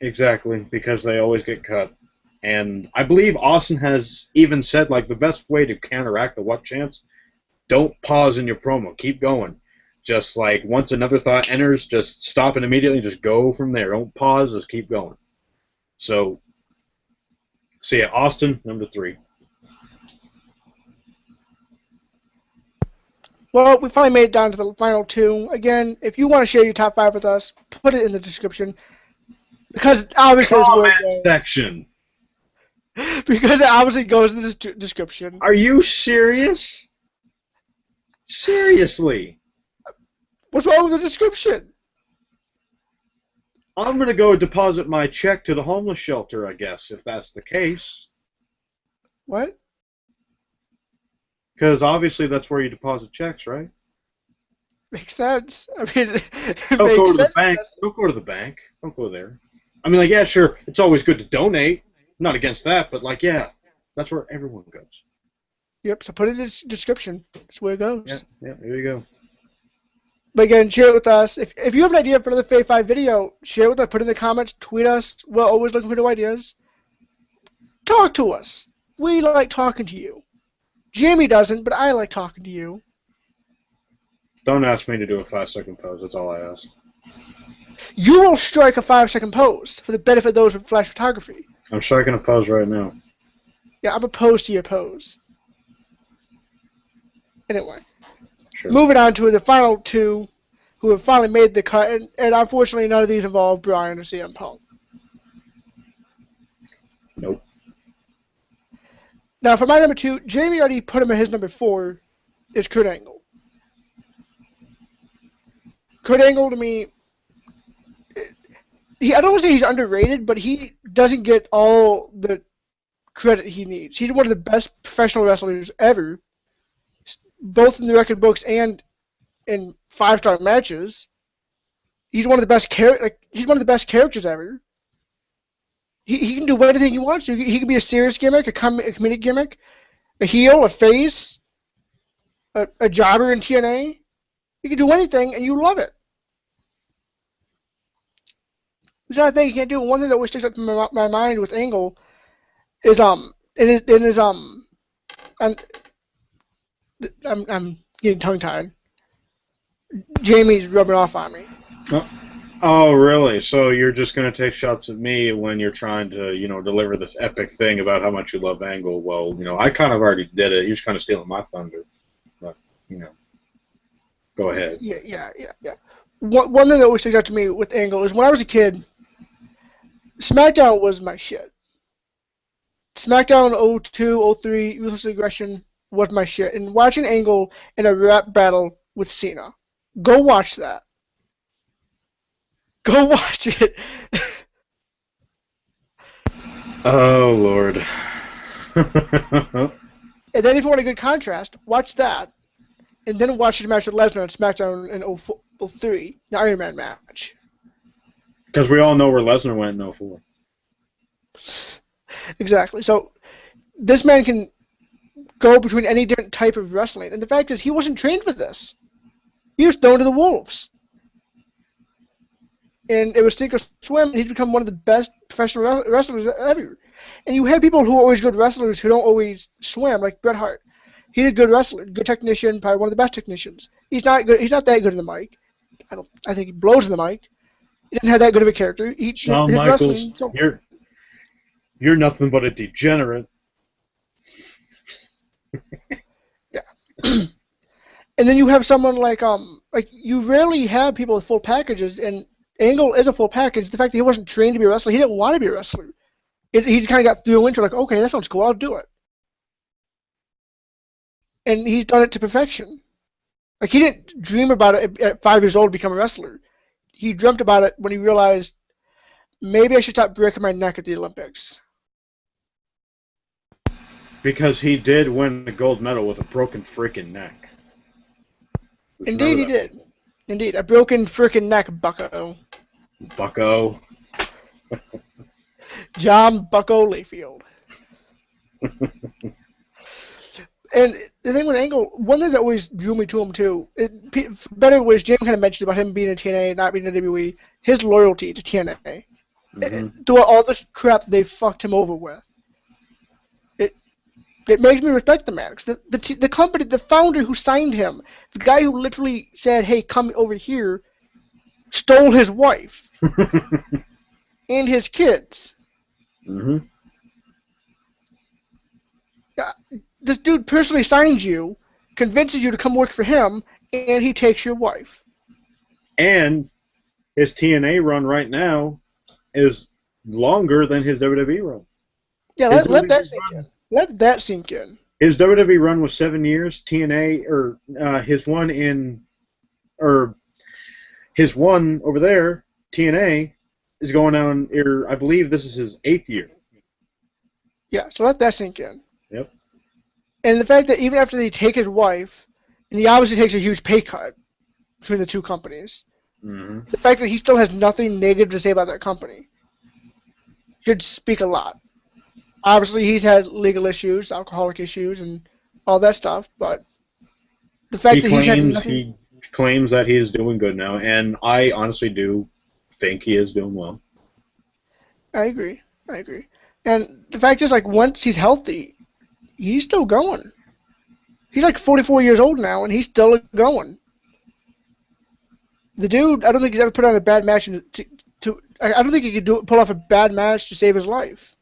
exactly, because they always get cut. And I believe Austin has even said, like, the best way to counteract the what chance, don't pause in your promo. Keep going. Just, like, once another thought enters, just stop it immediately and just go from there. Don't pause, just keep going. So yeah, Austin, number 3. Well, we finally made it down to the final 2. Again, if you want to share your top 5 with us, put it in the description. Because obviously it's where it Comment goes. section. Because it obviously goes in the description. Are you serious? Seriously. What's wrong with the description? I'm going to go deposit my check to the homeless shelter, I guess, if that's the case. What? Because obviously that's where you deposit checks, right? Makes sense. I mean, it Don't makes go to sense. the bank. Don't go to the bank. Don't go there. I mean, like, yeah, sure, it's always good to donate. I'm not against that, but, like, yeah, that's where everyone goes. Yep, so put it in the description. That's where it goes. Yeah, there you go. But again, share it with us. If you have an idea for another Fave 5 video, share it with us. Put it in the comments. Tweet us. We're always looking for new ideas. Talk to us. We like talking to you. Jamie doesn't, but I like talking to you. Don't ask me to do a 5-second pose. That's all I ask. You will strike a 5-second pose for the benefit of those with flash photography. I'm striking a pose right now. Yeah, I'm opposed to your pose. Anyway, Sure. moving on to the final 2 who have finally made the cut, and unfortunately none of these involve Bryan or CM Punk. Nope. Now for my number 2, Jamie already put him at his number 4, is Kurt Angle. Kurt Angle to me, I don't want to say he's underrated, but he doesn't get all the credit he needs. He's one of the best professional wrestlers ever, both in the record books and in 5-star matches. He's one of the best he's one of the best characters ever. He can do anything he wants to. He can be a serious gimmick, a comedic gimmick, a heel, a face, a jobber in TNA. He can do anything, and you love it. There's another thing he can't do. One thing that always sticks up in my mind with Angle is I'm getting tongue tied. Jamie's rubbing off on me. Oh, really? So you're just going to take shots at me when you're trying to, deliver this epic thing about how much you love Angle? Well, I kind of already did it. You're just kind of stealing my thunder. But, go ahead. Yeah. One thing that always sticks out to me with Angle is when I was a kid, SmackDown was my shit. SmackDown 02, 03, Ruthless Aggression was my shit. And watching Angle in a rap battle with Cena, go watch that. Go watch it. Oh, Lord. And then if you want a good contrast, watch that. And then watch the match with Lesnar on SmackDown in 03, the Iron Man match. Because we all know where Lesnar went in 04. Exactly. So this man can go between any different type of wrestling. And the fact is, he wasn't trained for this. He was thrown to the wolves. And it was sink or swim, and he's become one of the best professional wrestlers ever. And you have people who are always good wrestlers who don't always swim, like Bret Hart. He's a good wrestler, good technician, probably one of the best technicians. He's not good. He's not that good in the mic. I think he blows in the mic. He didn't have that good of a character. Shawn Michaels, you're nothing but a degenerate. Yeah. And then you have someone like you rarely have people with full packages, and Angle is a full package. The fact that he wasn't trained to be a wrestler, he didn't want to be a wrestler. He just kind of got thrown into like, okay, that sounds cool, I'll do it. And he's done it to perfection. Like, he didn't dream about it at 5 years old to become a wrestler. He dreamt about it when he realized, maybe I should stop breaking my neck at the Olympics. Because he did win the gold medal with a broken freaking neck. Just Indeed, he remember that, did. people. Indeed, a broken freaking neck, Bucko. Bucko. John Bucko Layfield. And the thing with Angle, one thing that always drew me to him too, better ways James kind of mentioned about him being in TNA, not being in WWE, his loyalty to TNA. Through all this crap they fucked him over with. It makes me respect the man. 'Cause the company, the founder who signed him, the guy who literally said, "Hey, come over here," stole his wife and his kids. Mm-hmm. This dude personally signs you, convinces you to come work for him, and he takes your wife. And his TNA run right now is longer than his WWE run. Yeah, let that sink in. Let that sink in. His WWE run was 7 years. TNA, or his one over there, TNA, is going on. I believe this is his 8th year. Yeah, so let that sink in. Yep. And the fact that even after they take his wife, and he obviously takes a huge pay cut between the two companies, the fact that he still has nothing negative to say about that company should speak a lot. Obviously, he's had legal issues, alcoholic issues, and all that stuff, but the fact that he's had nothing... He claims that he is doing good now, and I honestly do think he is doing well. I agree. And the fact is, like, once he's healthy, he's still going. He's like 44 years old now, and he's still going. The dude, I don't think he's ever put on a bad match I don't think he could pull off a bad match to save his life.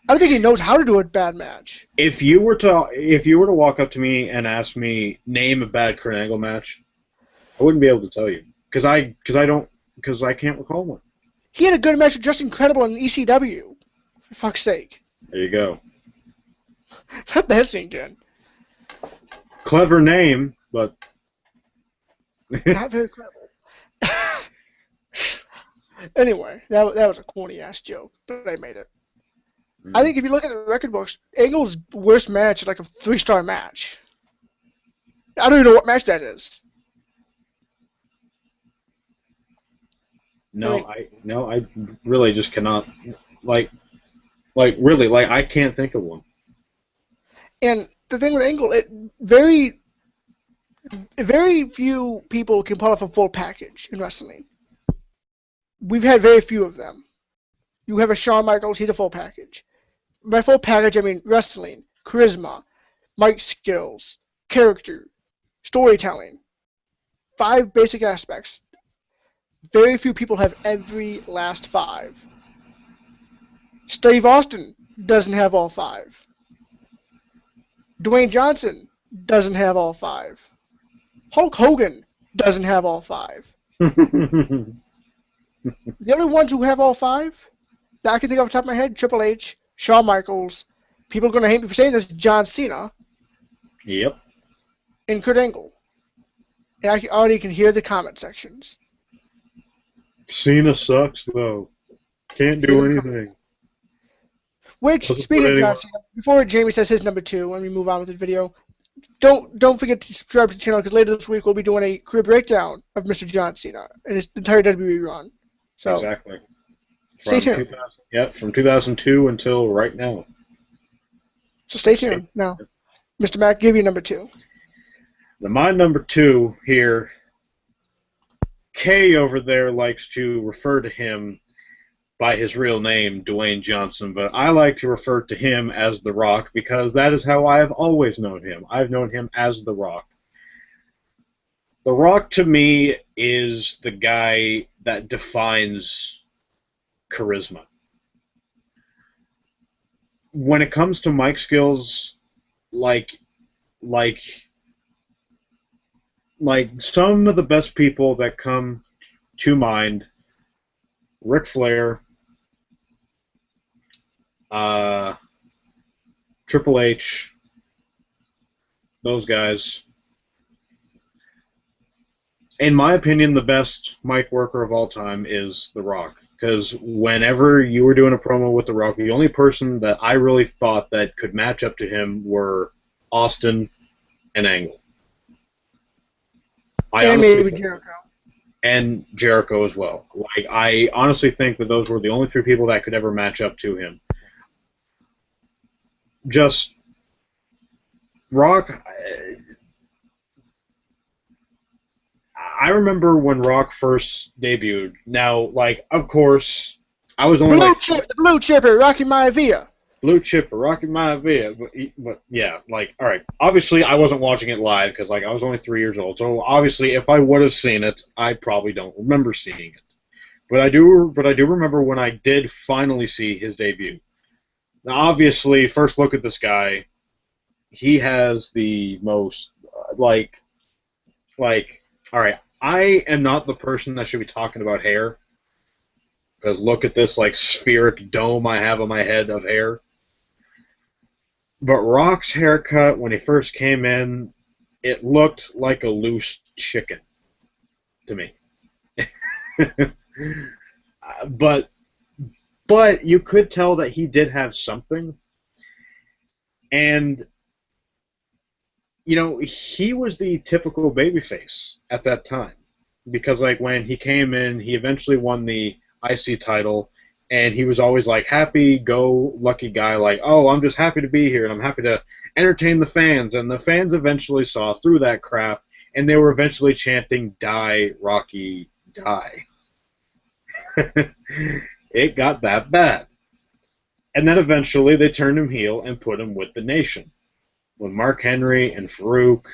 I don't think he knows how to do a bad match. If you were to walk up to me and ask me name a bad Kurt Angle match, I wouldn't be able to tell you because I can't recall one. He had a good match with Just Incredible in ECW. For fuck's sake. There you go. Let that sink in. Clever name, but not very clever. Anyway, that was a corny ass joke, but I made it. I think if you look at the record books, Angle's worst match is like a 3-star match. I don't even know what match that is. No, I really just cannot really I can't think of one. And the thing with Angle, very few people can pull off a full package in wrestling. We've had very few of them. You have a Shawn Michaels, he's a full package. By full package, I mean wrestling, charisma, mic skills, character, storytelling. 5 basic aspects. Very few people have every last 5. Steve Austin doesn't have all 5. Dwayne Johnson doesn't have all 5. Hulk Hogan doesn't have all 5. The only ones who have all 5 that I can think off the top of my head, Triple H, Shawn Michaels, people are going to hate me for saying this, John Cena. Yep. And Kurt Angle. And I already can hear the comment sections. Cena sucks, though. Can't do anything. Which, speaking of John Cena, before Jamie says his number 2, when we move on with the video, don't forget to subscribe to the channel, because later this week we'll be doing a career breakdown of Mr. John Cena and his entire WWE run. So, exactly. Stay tuned. From 2002 until right now. So stay tuned. Now, Mr. Mack, give you number 2. My number 2 here, Kay over there likes to refer to him by his real name, Dwayne Johnson, but I like to refer to him as The Rock because that is how I have always known him. I've known him as The Rock. The Rock, to me, is the guy that defines charisma. When it comes to mic skills, like some of the best people that come to mind, Ric Flair, Triple H, those guys. In my opinion, the best mic worker of all time is The Rock. because whenever you were doing a promo with The Rock, the only person that I really thought that could match up to him were Austin and Angle. And maybe Jericho. And Jericho as well. Like, I honestly think that those were the only three people that could ever match up to him. Just Rock. I remember when Rock first debuted. Now, like, of course, I was only the blue chipper, Rocky Maivia. Blue Chipper, Rocky Maivia, but yeah, like, all right. Obviously, I wasn't watching it live because, like, I was only 3 years old. So obviously, if I would have seen it, I probably don't remember seeing it. But I do remember when I did finally see his debut. Now, obviously, first look at this guy. He has the most, like, all right. I am not the person that should be talking about hair because look at this, like, spheric dome I have on my head of hair. But Rock's haircut, when he first came in, it looked like a loose chicken to me. but you could tell that he did have something. And, you know, he was the typical babyface at that time. Because, like, when he came in, he eventually won the IC title. And he was always like happy-go-lucky guy, like, oh, I'm just happy to be here, and I'm happy to entertain the fans. And the fans eventually saw through that crap, and they were eventually chanting, die, Rocky, die. It got that bad. And then eventually they turned him heel and put him with the Nation, with Mark Henry and Farouk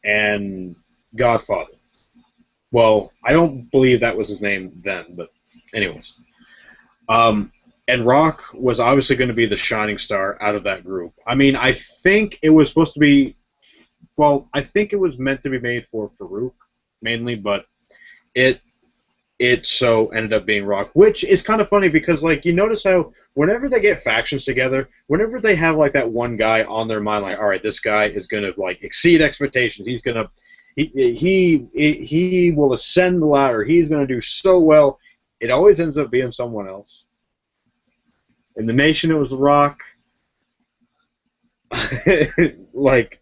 and Godfather. Well, I don't believe that was his name then, but anyways. And Rock was obviously going to be the shining star out of that group. I mean, I think it was supposed to be, well, I think it was meant to be made for Farouk mainly, but it so ended up being Rock, which is kind of funny because, like, you notice how whenever they get factions together, whenever they have, like, that one guy on their mind, like, all right, this guy is going to, like, exceed expectations. He's going to, he will ascend the ladder. He's going to do so well. It always ends up being someone else. In the Nation, it was The Rock. like,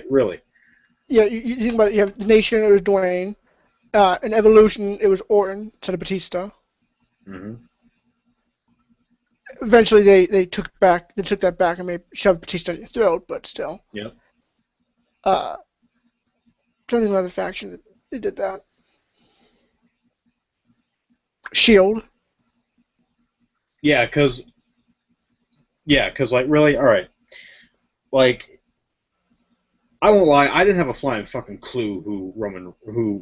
really. Yeah, you think about it. You have the Nation, it was Dwayne. In Evolution, it was Orton instead of Batista. Mm-hmm. Eventually, they took that back and maybe shoved Batista in your throat, but still. Yep. Trying to think of another faction that they did that. Shield. Yeah, cause like really, all right, like I won't lie, I didn't have a flying fucking clue who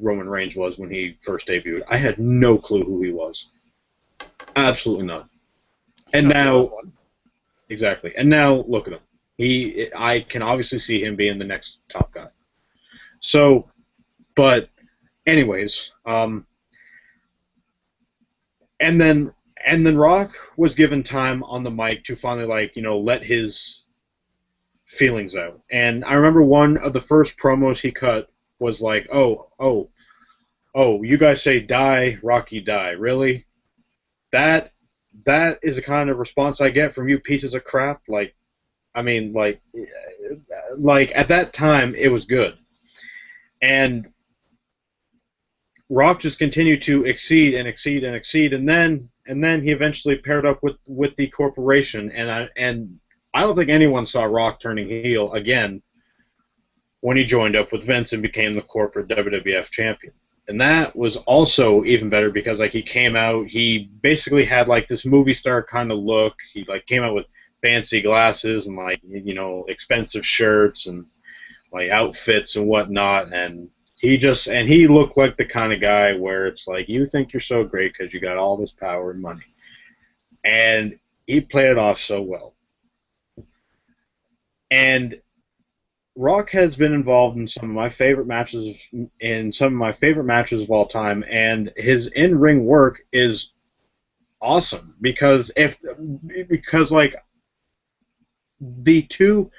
Roman Reigns was when he first debuted. I had no clue who he was, absolutely none. And now, exactly, and now look at him. I can obviously see him being the next top guy. So, but anyways, And then Rock was given time on the mic to finally, like, you know, let his feelings out. And I remember one of the first promos he cut was like, oh, you guys say die, Rocky, die. Really? That is the kind of response I get from you pieces of crap. Like, I mean, like at that time, it was good. And Rock just continued to exceed and exceed and exceed, and then he eventually paired up with the corporation, and I don't think anyone saw Rock turning heel again when he joined up with Vince and became the corporate WWF champion. And that was also even better because, like, he came out, he basically had, like, this movie star kind of look. He, like, came out with fancy glasses and, like, you know, expensive shirts and, like, outfits and whatnot, and he looked like the kind of guy where it's like, you think you're so great because you got all this power and money. And he played it off so well. And Rock has been involved in some of my favorite matches of all time, and his in-ring work is awesome because like the two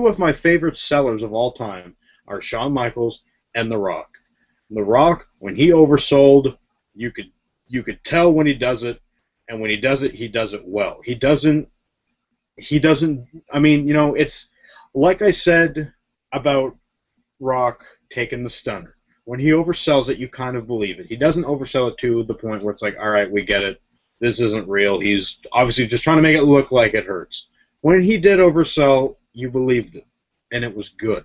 of my favorite sellers of all time are Shawn Michaels and The Rock. The Rock, when he oversold, you could tell when he does it. and when he does it well. He doesn't. I mean, you know, it's like I said about Rock taking the stunner. When he oversells it, you kind of believe it. He doesn't oversell it to the point where it's like, all right, we get it. This isn't real. He's obviously just trying to make it look like it hurts. When he did oversell, you believed it, and it was good.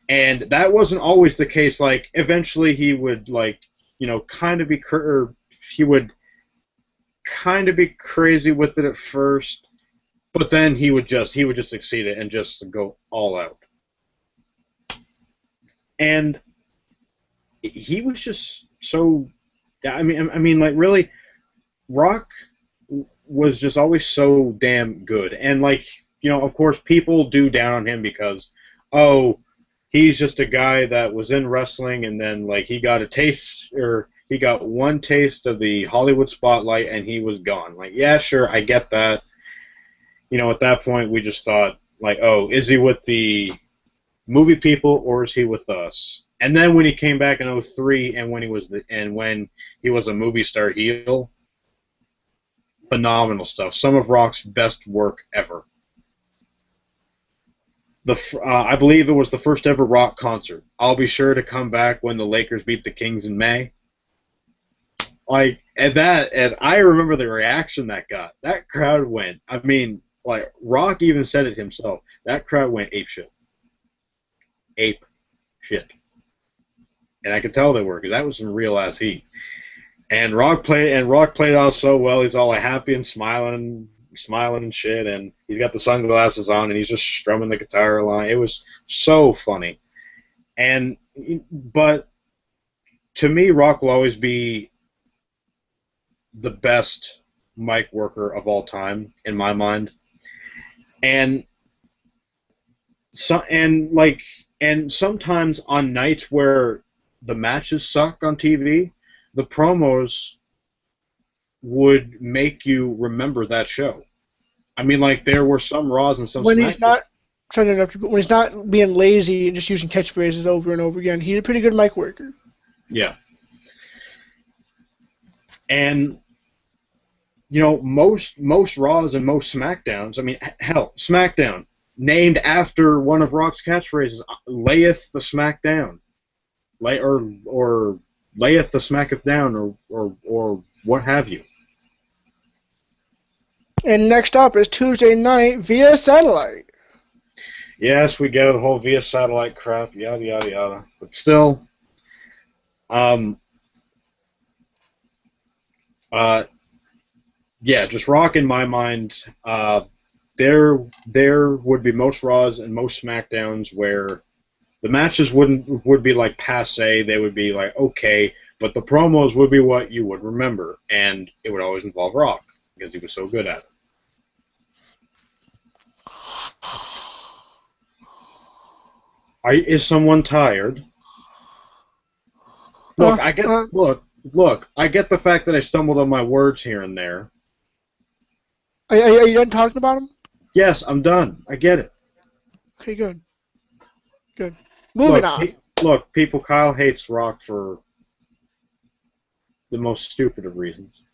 And that wasn't always the case. Like, eventually he would, like, you know, kind of be, he would kind of be crazy with it at first, but then he would just exceed it and just go all out. And he was just so, I mean, like, really, Rock was just always so damn good. And, like, you know, of course, people do down on him because, oh, he's just a guy that was in wrestling and then, like, he got a taste, or he got one taste of the Hollywood spotlight and he was gone. Like, yeah, sure, I get that. You know, at that point, we just thought, like, oh, is he with the movie people or is he with us? And then when he came back in 2003 and when he was a movie star heel, phenomenal stuff. Some of Rock's best work ever. I believe it was the first ever Rock concert. I'll be sure to come back when the Lakers beat the Kings in May. Like, and I remember the reaction that got. That crowd went. I mean, like, Rock even said it himself. That crowd went ape shit. Ape shit. And I could tell they were, because that was some real ass heat. And Rock played it out so well. He's all like happy and smiling and shit, and he's got the sunglasses on and he's just strumming the guitar along. It was so funny. But to me, Rock will always be the best mic worker of all time in my mind. And sometimes on nights where the matches suck on TV, the promos would make you remember that show. I mean, like, there were some Raws and some SmackDowns. He's not trying to interrupt you, but when he's not being lazy and just using catchphrases over and over again, he's a pretty good mic worker. Yeah. And, you know, most Raws and most SmackDowns, I mean, hell, SmackDown, named after one of Rock's catchphrases, layeth the SmackDown. Or layeth the smacketh down, or what have you. And next up is Tuesday night via satellite. Yes, we get the whole via satellite crap, yada yada yada. But still, yeah, just Rock in my mind. There would be most Raws and most SmackDowns where the matches would be like passe. They would be like okay, but the promos would be what you would remember, and it would always involve Rock because he was so good at it. Is someone tired? Look, I get the fact that I stumbled on my words here and there. Are you done talking about him? Yes, I'm done. I get it. Okay, good. Good. Moving on. Look, people, Kyle hates Rock for the most stupid of reasons.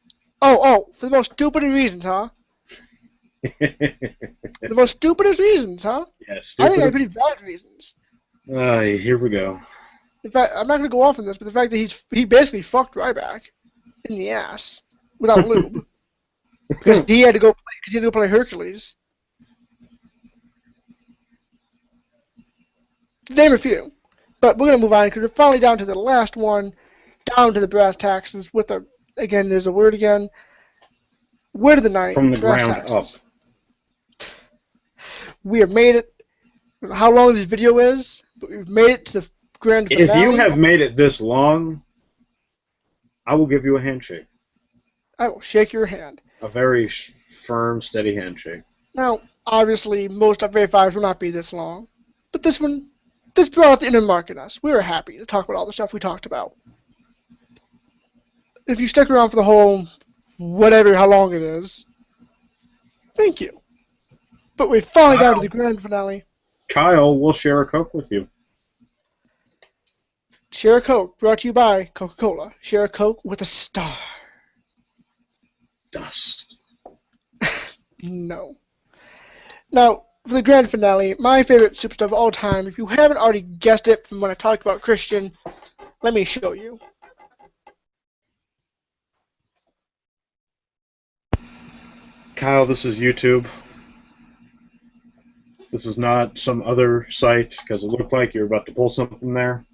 Oh, for the most stupid of reasons, huh? The most stupidest reasons, huh? Yes. I think they're pretty bad reasons. Here we go. In fact, I'm not going to go off on this, but the fact that he basically fucked Ryback in the ass without lube because he had to go play Hercules. To name a few. But we're going to move on because we're finally down to the last one, down to the brass taxes with again, there's a word again. Word of the night. From the ground taxes. Up. We have made it. I don't know how long this video is, but we've made it to the grand finale. If you have made it this long, I will give you a handshake. I will shake your hand. A very firm, steady handshake. Now, obviously, most of Fave Fives will not be this long, but this brought out the inner mark in us. We were happy to talk about all the stuff we talked about. If you stick around for the whole, how long it is, thank you. But we're finally down to the grand finale. Kyle will share a Coke with you. Share a Coke, brought to you by Coca-Cola. Share a Coke with a star. dust. No. Now, for the grand finale, my favorite superstar of all time, if you haven't already guessed it from when I talked about Christian, let me show you. Kyle, this is YouTube. This is not some other site, because it looked like you were about to pull something there.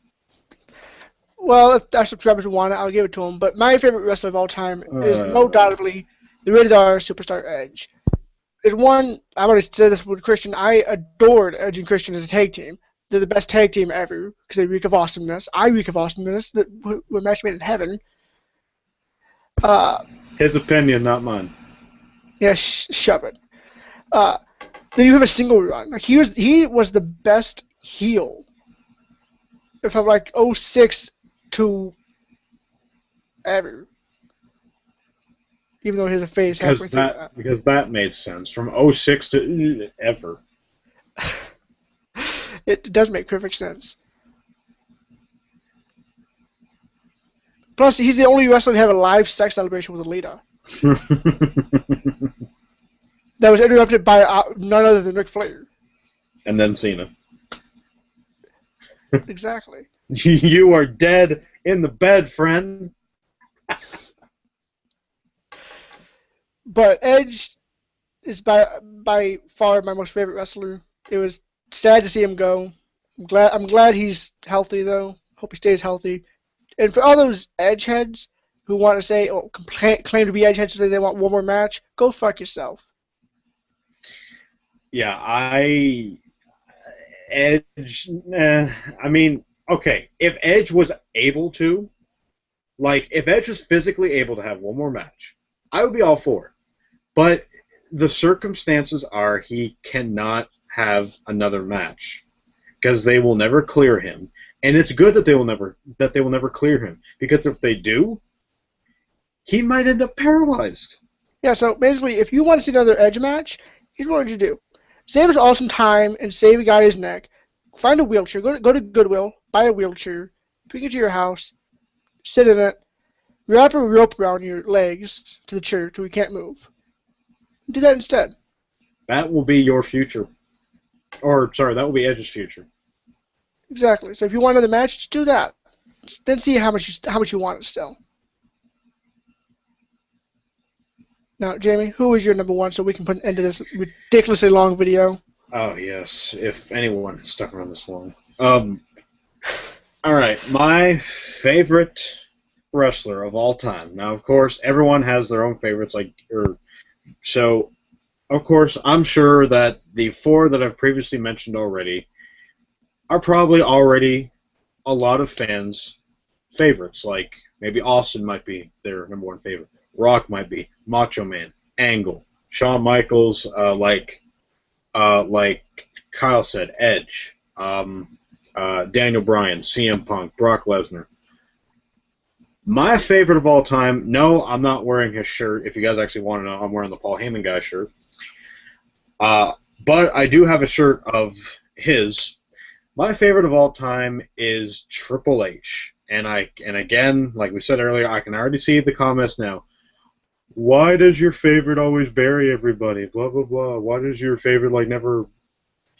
Well, if our subscribers want it, I'll give it to them. But my favorite wrestler of all time is no doubtably the Rated R Superstar Edge. There's one, I've already said this with Christian, I adored Edge and Christian as a tag team. They're the best tag team ever because they reek of awesomeness. I reek of awesomeness. We're match made in heaven. His opinion, not mine. Yeah, shove it. Then you have a single run. Like he was the best heel. From like 06 to ever. Even though he has a face halfway through that. Because that made sense. From 06 to ever. It does make perfect sense. Plus, he's the only wrestler to have a live sex celebration with Alita. That was interrupted by none other than Ric Flair. And then Cena. Exactly. You are dead in the bed, friend. But Edge is by far my most favorite wrestler. It was sad to see him go. I'm glad he's healthy though. Hope he stays healthy. And for all those Edge heads who want to say, oh, claim to be Edge heads, so they want one more match, go fuck yourself. Yeah, Edge. I mean, okay, if Edge was able to, like, if Edge was physically able to have one more match, I would be all for it. But the circumstances are he cannot have another match because they will never clear him, and it's good that they will never clear him because if they do, he might end up paralyzed. Yeah. So basically, if you want to see another Edge match, here's what you do: save us all some time and save a guy's neck. Find a wheelchair. Go to Goodwill, buy a wheelchair, bring it to your house, sit in it, wrap a rope around your legs to the chair so he can't move. Do that instead. That will be your future. Or, sorry, that will be Edge's future. Exactly. So if you want another match, just do that. Then see how much you want it still. Now, Jamie, who is your number one so we can put an end to this ridiculously long video? Oh, yes. If anyone has stuck around this long. Alright, my favorite wrestler of all time. Now, of course, everyone has their own favorites, so, of course, I'm sure that the four that I've previously mentioned already are probably already a lot of fans' favorites. Like, maybe Austin might be their number one favorite. Rock might be. Macho Man. Angle. Shawn Michaels, like Kyle said, Edge. Daniel Bryan. CM Punk. Brock Lesnar. My favorite of all time, no, I'm not wearing his shirt. If you guys actually want to know, I'm wearing the Paul Heyman guy shirt. But I do have a shirt of his. My favorite of all time is Triple H. And again, like we said earlier, I can already see the comments now. Why does your favorite always bury everybody? Blah, blah, blah. Why does your favorite,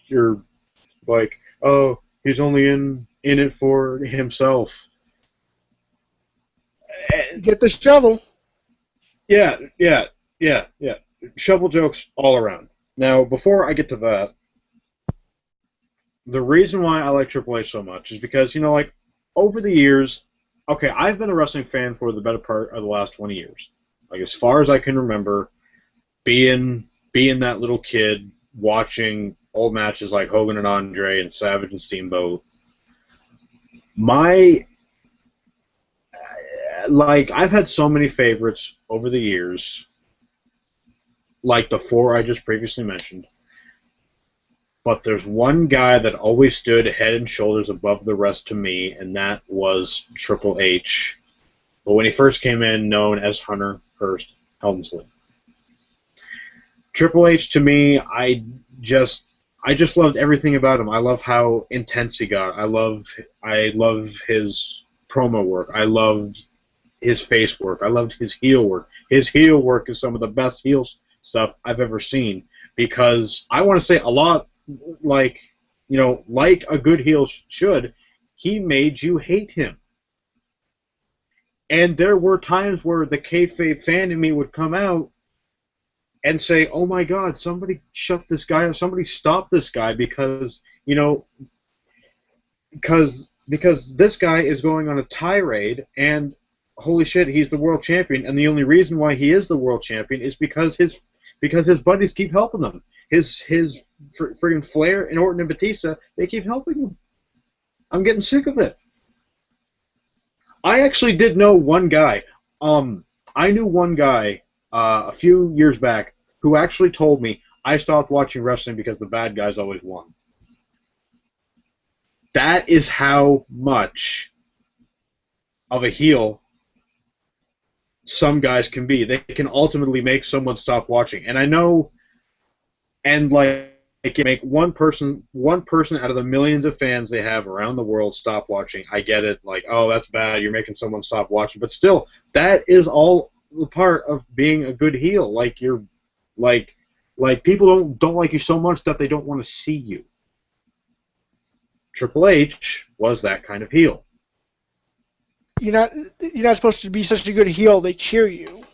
you're like, oh, he's only in it for himself. Get the shovel. Yeah. Shovel jokes all around. Now, before I get to that, the reason why I like Triple H so much is because, over the years, okay, I've been a wrestling fan for the better part of the last 20 years. Like, as far as I can remember, being that little kid watching old matches like Hogan and Andre and Savage and Steamboat. I've had so many favorites over the years, like the four I just previously mentioned. But there's one guy that always stood head and shoulders above the rest to me, and that was Triple H. But when he first came in, known as Hunter Hearst Helmsley. Triple H, to me, I just loved everything about him. I love how intense he got. I love his promo work. I loved his face work. I loved his heel work. His heel work is some of the best heel stuff I've ever seen, because I want to say a lot, like, like a good heel should, he made you hate him. And there were times where the kayfabe fan in me would come out and say, "Oh my God, somebody shut this guy up! Somebody stop this guy, because because this guy is going on a tirade, and holy shit, he's the world champion, and the only reason why he is the world champion is because his buddies keep helping him. His friggin' Flair and Orton and Batista, they keep helping him. I'm getting sick of it." I actually did know one guy. I knew one guy a few years back who actually told me, "I stopped watching wrestling because the bad guys always won." That is how much of a heel some guys can be. They can ultimately make someone stop watching. And I know, and like, make one person out of the millions of fans they have around the world stop watching. I get it. Like, oh, that's bad. You're making someone stop watching. But still, that is all the part of being a good heel. Like, you're like people don't like you so much that they don't want to see you. Triple H was that kind of heel. You're not supposed to be such a good heel. They cheer you.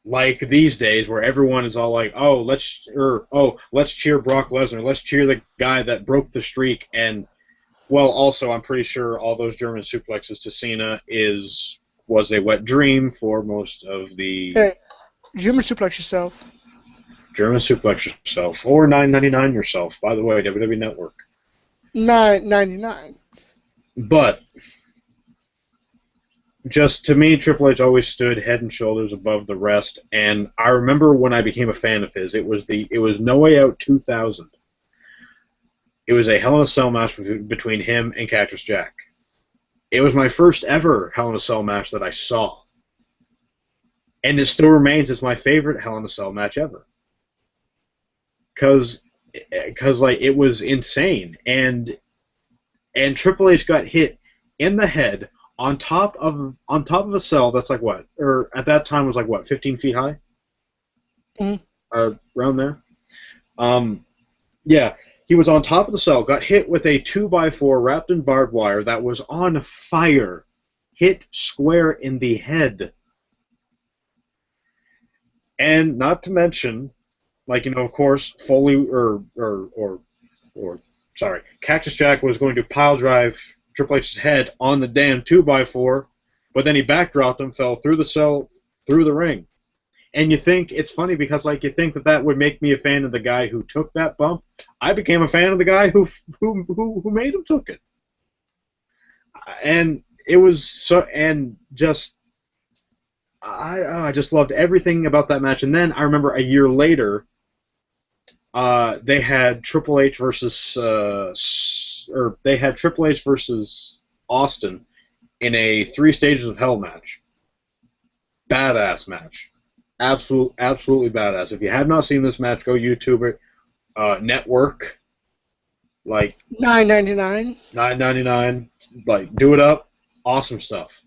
Like these days, where everyone is all like, "Oh, let's cheer Brock Lesnar. Let's cheer the guy that broke the streak." And well, also, I'm pretty sure all those German suplexes to Cena was a wet dream for most of the. Hey, German suplex yourself. German suplex yourself, or $9.99 yourself. By the way, WWE Network. $9.99. But just to me, Triple H always stood head and shoulders above the rest. And I remember when I became a fan of his, it was No Way Out 2000. It was a Hell in a Cell match between him and Cactus Jack. It was my first ever Hell in a Cell match that I saw, and it still remains as my favorite Hell in a Cell match ever. Cause like, it was insane, and Triple H got hit in the head on top of a cell that's like what, or at that time was like what, 15 feet high, around there. Yeah, he was on top of the cell, got hit with a 2x4 wrapped in barbed wire that was on fire, hit square in the head, and not to mention, like, of course, Foley Cactus Jack was going to pile drive Triple H's head on the damn 2x4, but then he backdropped him, fell through the cell, through the ring. And you think it's funny because, like, you think that would make me a fan of the guy who took that bump. I became a fan of the guy who made him took it. And it was so, and just I just loved everything about that match. And then I remember a year later, they had Triple H versus Austin in a 3 Stages of Hell match. Badass match, absolutely badass. If you have not seen this match, go YouTube it. Network, like $9.99. $9.99. Like, do it up. Awesome stuff.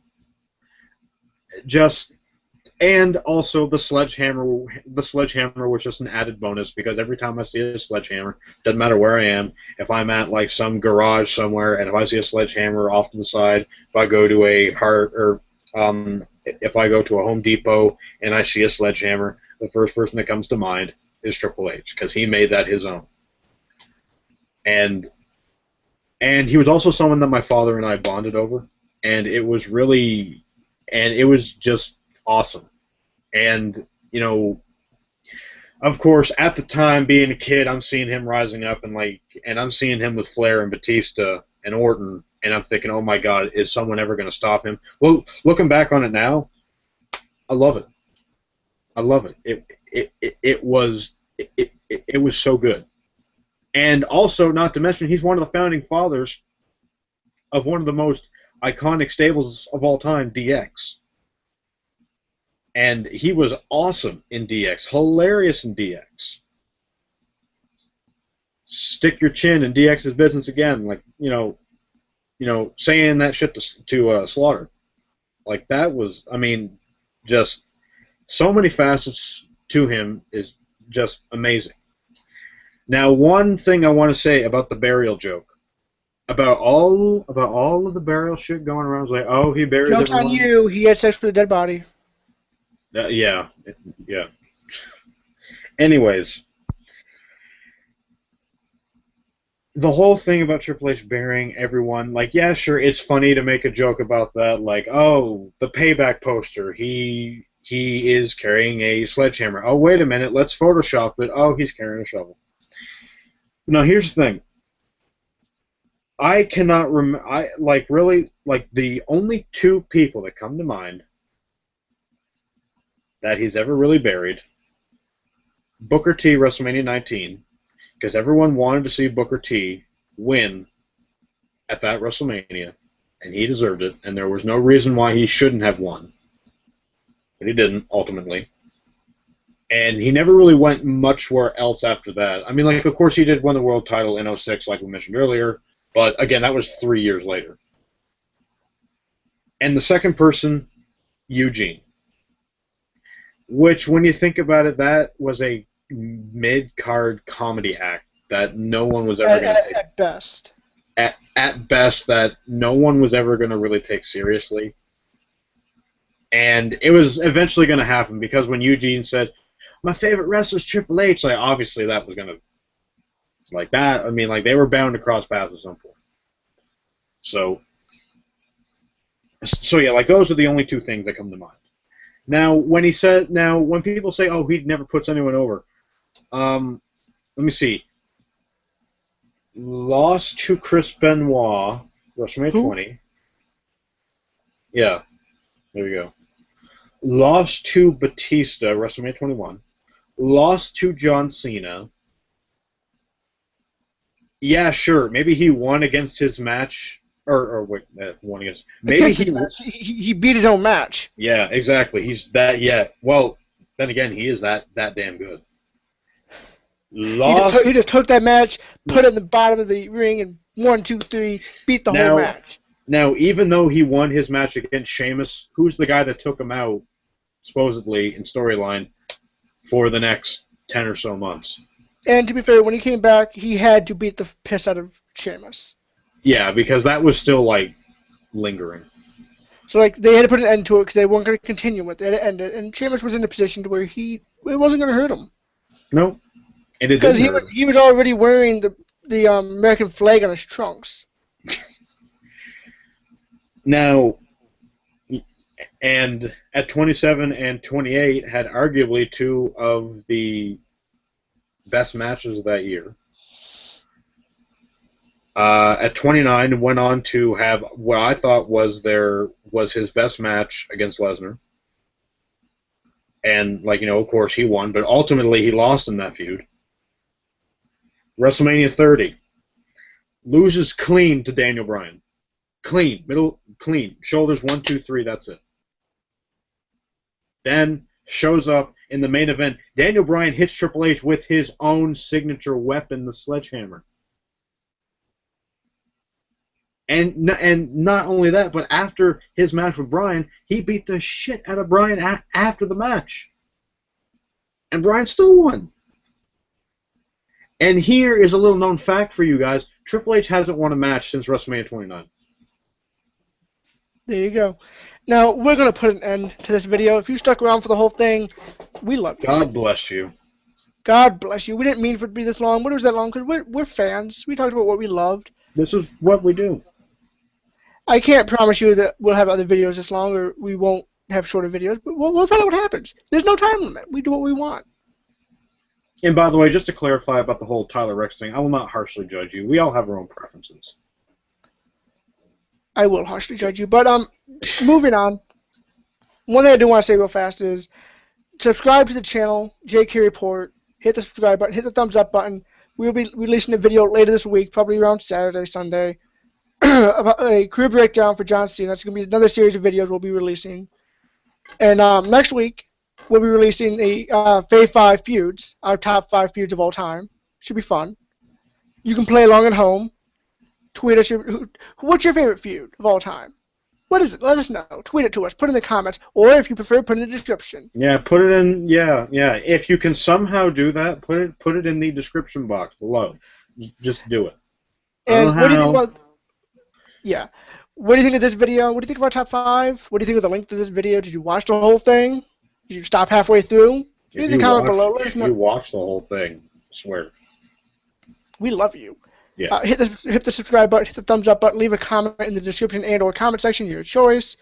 And also the sledgehammer was just an added bonus, because every time I see a sledgehammer, doesn't matter where I am, if I'm at like some garage somewhere and if I see a sledgehammer off to the side, if I go to if I go to a Home Depot and I see a sledgehammer, the first person that comes to mind is Triple H, because he made that his own. And he was also someone that my father and I bonded over, and it was just awesome. And, of course, at the time, being a kid, I'm seeing him rising up, and I'm seeing him with Flair and Batista and Orton, and I'm thinking, oh my God, is someone ever going to stop him? Well, looking back on it now, I love it. I love it. It was so good. And also, not to mention, he's one of the founding fathers of one of the most iconic stables of all time, DX. And he was awesome in DX, hilarious in DX. Stick your chin in DX's business again, like, saying that shit to Slaughter. Like that was, I mean, just so many facets to him is just amazing. Now, one thing I want to say about the burial joke, about all of the burial shit going around, was like, oh, he buries Joke's on everyone. you. He had sex with a dead body. Yeah, yeah. Anyways, the whole thing about Triple H burying everyone, like, yeah, sure, it's funny to make a joke about that, like, oh, the payback poster, he is carrying a sledgehammer. Oh, wait a minute, let's Photoshop it. Oh, he's carrying a shovel. Now, here's the thing. I cannot remember. I like really like the only two people that come to mind that he's ever really buried. Booker T, WrestleMania 19, because everyone wanted to see Booker T win at that WrestleMania, and he deserved it, and there was no reason why he shouldn't have won, but he didn't ultimately. And he never really went much where else after that. I mean, like, of course, he did win the world title in '06, like we mentioned earlier. But, again, that was 3 years later. And the second person, Eugene. Which, when you think about it, that was a mid-card comedy act that no one was ever going to take. At best. At best, that no one was ever going to really take seriously. And it was eventually going to happen, because when Eugene said, my favorite wrestler is Triple H, like, obviously that was going to... Like that, I mean, like, they were bound to cross paths at some point. So yeah, like, those are the only two things that come to mind. Now, when people say, oh, he never puts anyone over, let me see. Lost to Chris Benoit, WrestleMania 20. Yeah, there we go. Lost to Batista, WrestleMania 21. Lost to John Cena. Yeah, sure. Maybe he won against his match, or wait, won against. Maybe he beat his own match. Yeah, exactly. He's that. Yeah. Well, then again, he is that damn good. He just took that match, put it in the bottom of the ring, and 1, 2, 3, beat the whole match. Now, even though he won his match against Sheamus, who's the guy that took him out, supposedly in storyline, for the next 10 or so months? And to be fair, when he came back, he had to beat the piss out of Sheamus. Yeah, because that was still, like, lingering. So, like, they had to put an end to it because they weren't going to continue with it. They had to end it. And Sheamus was in a position to where it wasn't going to hurt him. No. And it because didn't he was already wearing the American flag on his trunks. Now, and at 27 and 28 had arguably two of the best matches of that year. At 29, went on to have what I thought was his best match against Lesnar. And, like, of course he won, but ultimately he lost in that feud. WrestleMania 30. Loses clean to Daniel Bryan. Clean. Clean. Shoulders 1, 2, 3, that's it. Then shows up in the main event. Daniel Bryan hits Triple H with his own signature weapon, the sledgehammer. And not only that, but after his match with Bryan, he beat the shit out of Bryan after the match. And Bryan still won. And here is a little known fact for you guys. Triple H hasn't won a match since WrestleMania 29. There you go. Now, we're going to put an end to this video. If you stuck around for the whole thing, we love you. God bless you. God bless you. We didn't mean for it to be this long. What was that long? Because we're fans. We talked about what we loved. This is what we do. I can't promise you that we'll have other videos this long or we won't have shorter videos, but we'll find out what happens. There's no time limit. We do what we want. And by the way, just to clarify about the whole Tyler Rex thing, I will not harshly judge you. We all have our own preferences. I will harshly judge you. But moving on, one thing I do want to say real fast is subscribe to the channel, JK Report. Hit the subscribe button. Hit the thumbs up button. We'll be releasing a video later this week, probably around Saturday, Sunday, about a career breakdown for John Cena. That's going to be another series of videos we'll be releasing. And next week, we'll be releasing the Fave Five Feuds, our top 5 feuds of all time. Should be fun. You can play along at home. Tweet us what's your favorite feud of all time? What is it? Let us know. Tweet it to us. Put it in the comments. Or if you prefer, put it in the description. Yeah, put it in. Yeah, yeah. If you can somehow do that, put it in the description box below. Just do it. I don't know And what do you think how. about... Yeah. What do you think of this video? What do you think of our top 5? What do you think of the link to this video? Did you watch the whole thing? Did you stop halfway through? Leave the comment below. Let us If you know. watch the whole thing, I swear. We love you. Yeah. Hit the subscribe button, hit the thumbs up button, leave a comment in the description and/or comment section, your choice.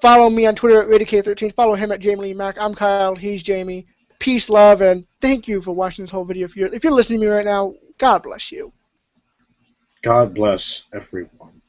Follow me on Twitter at RadyK13. Follow him at Jamie Lee Mack. I'm Kyle. He's Jamie. Peace, love, and thank you for watching this whole video. If you're listening to me right now, God bless you. God bless everyone.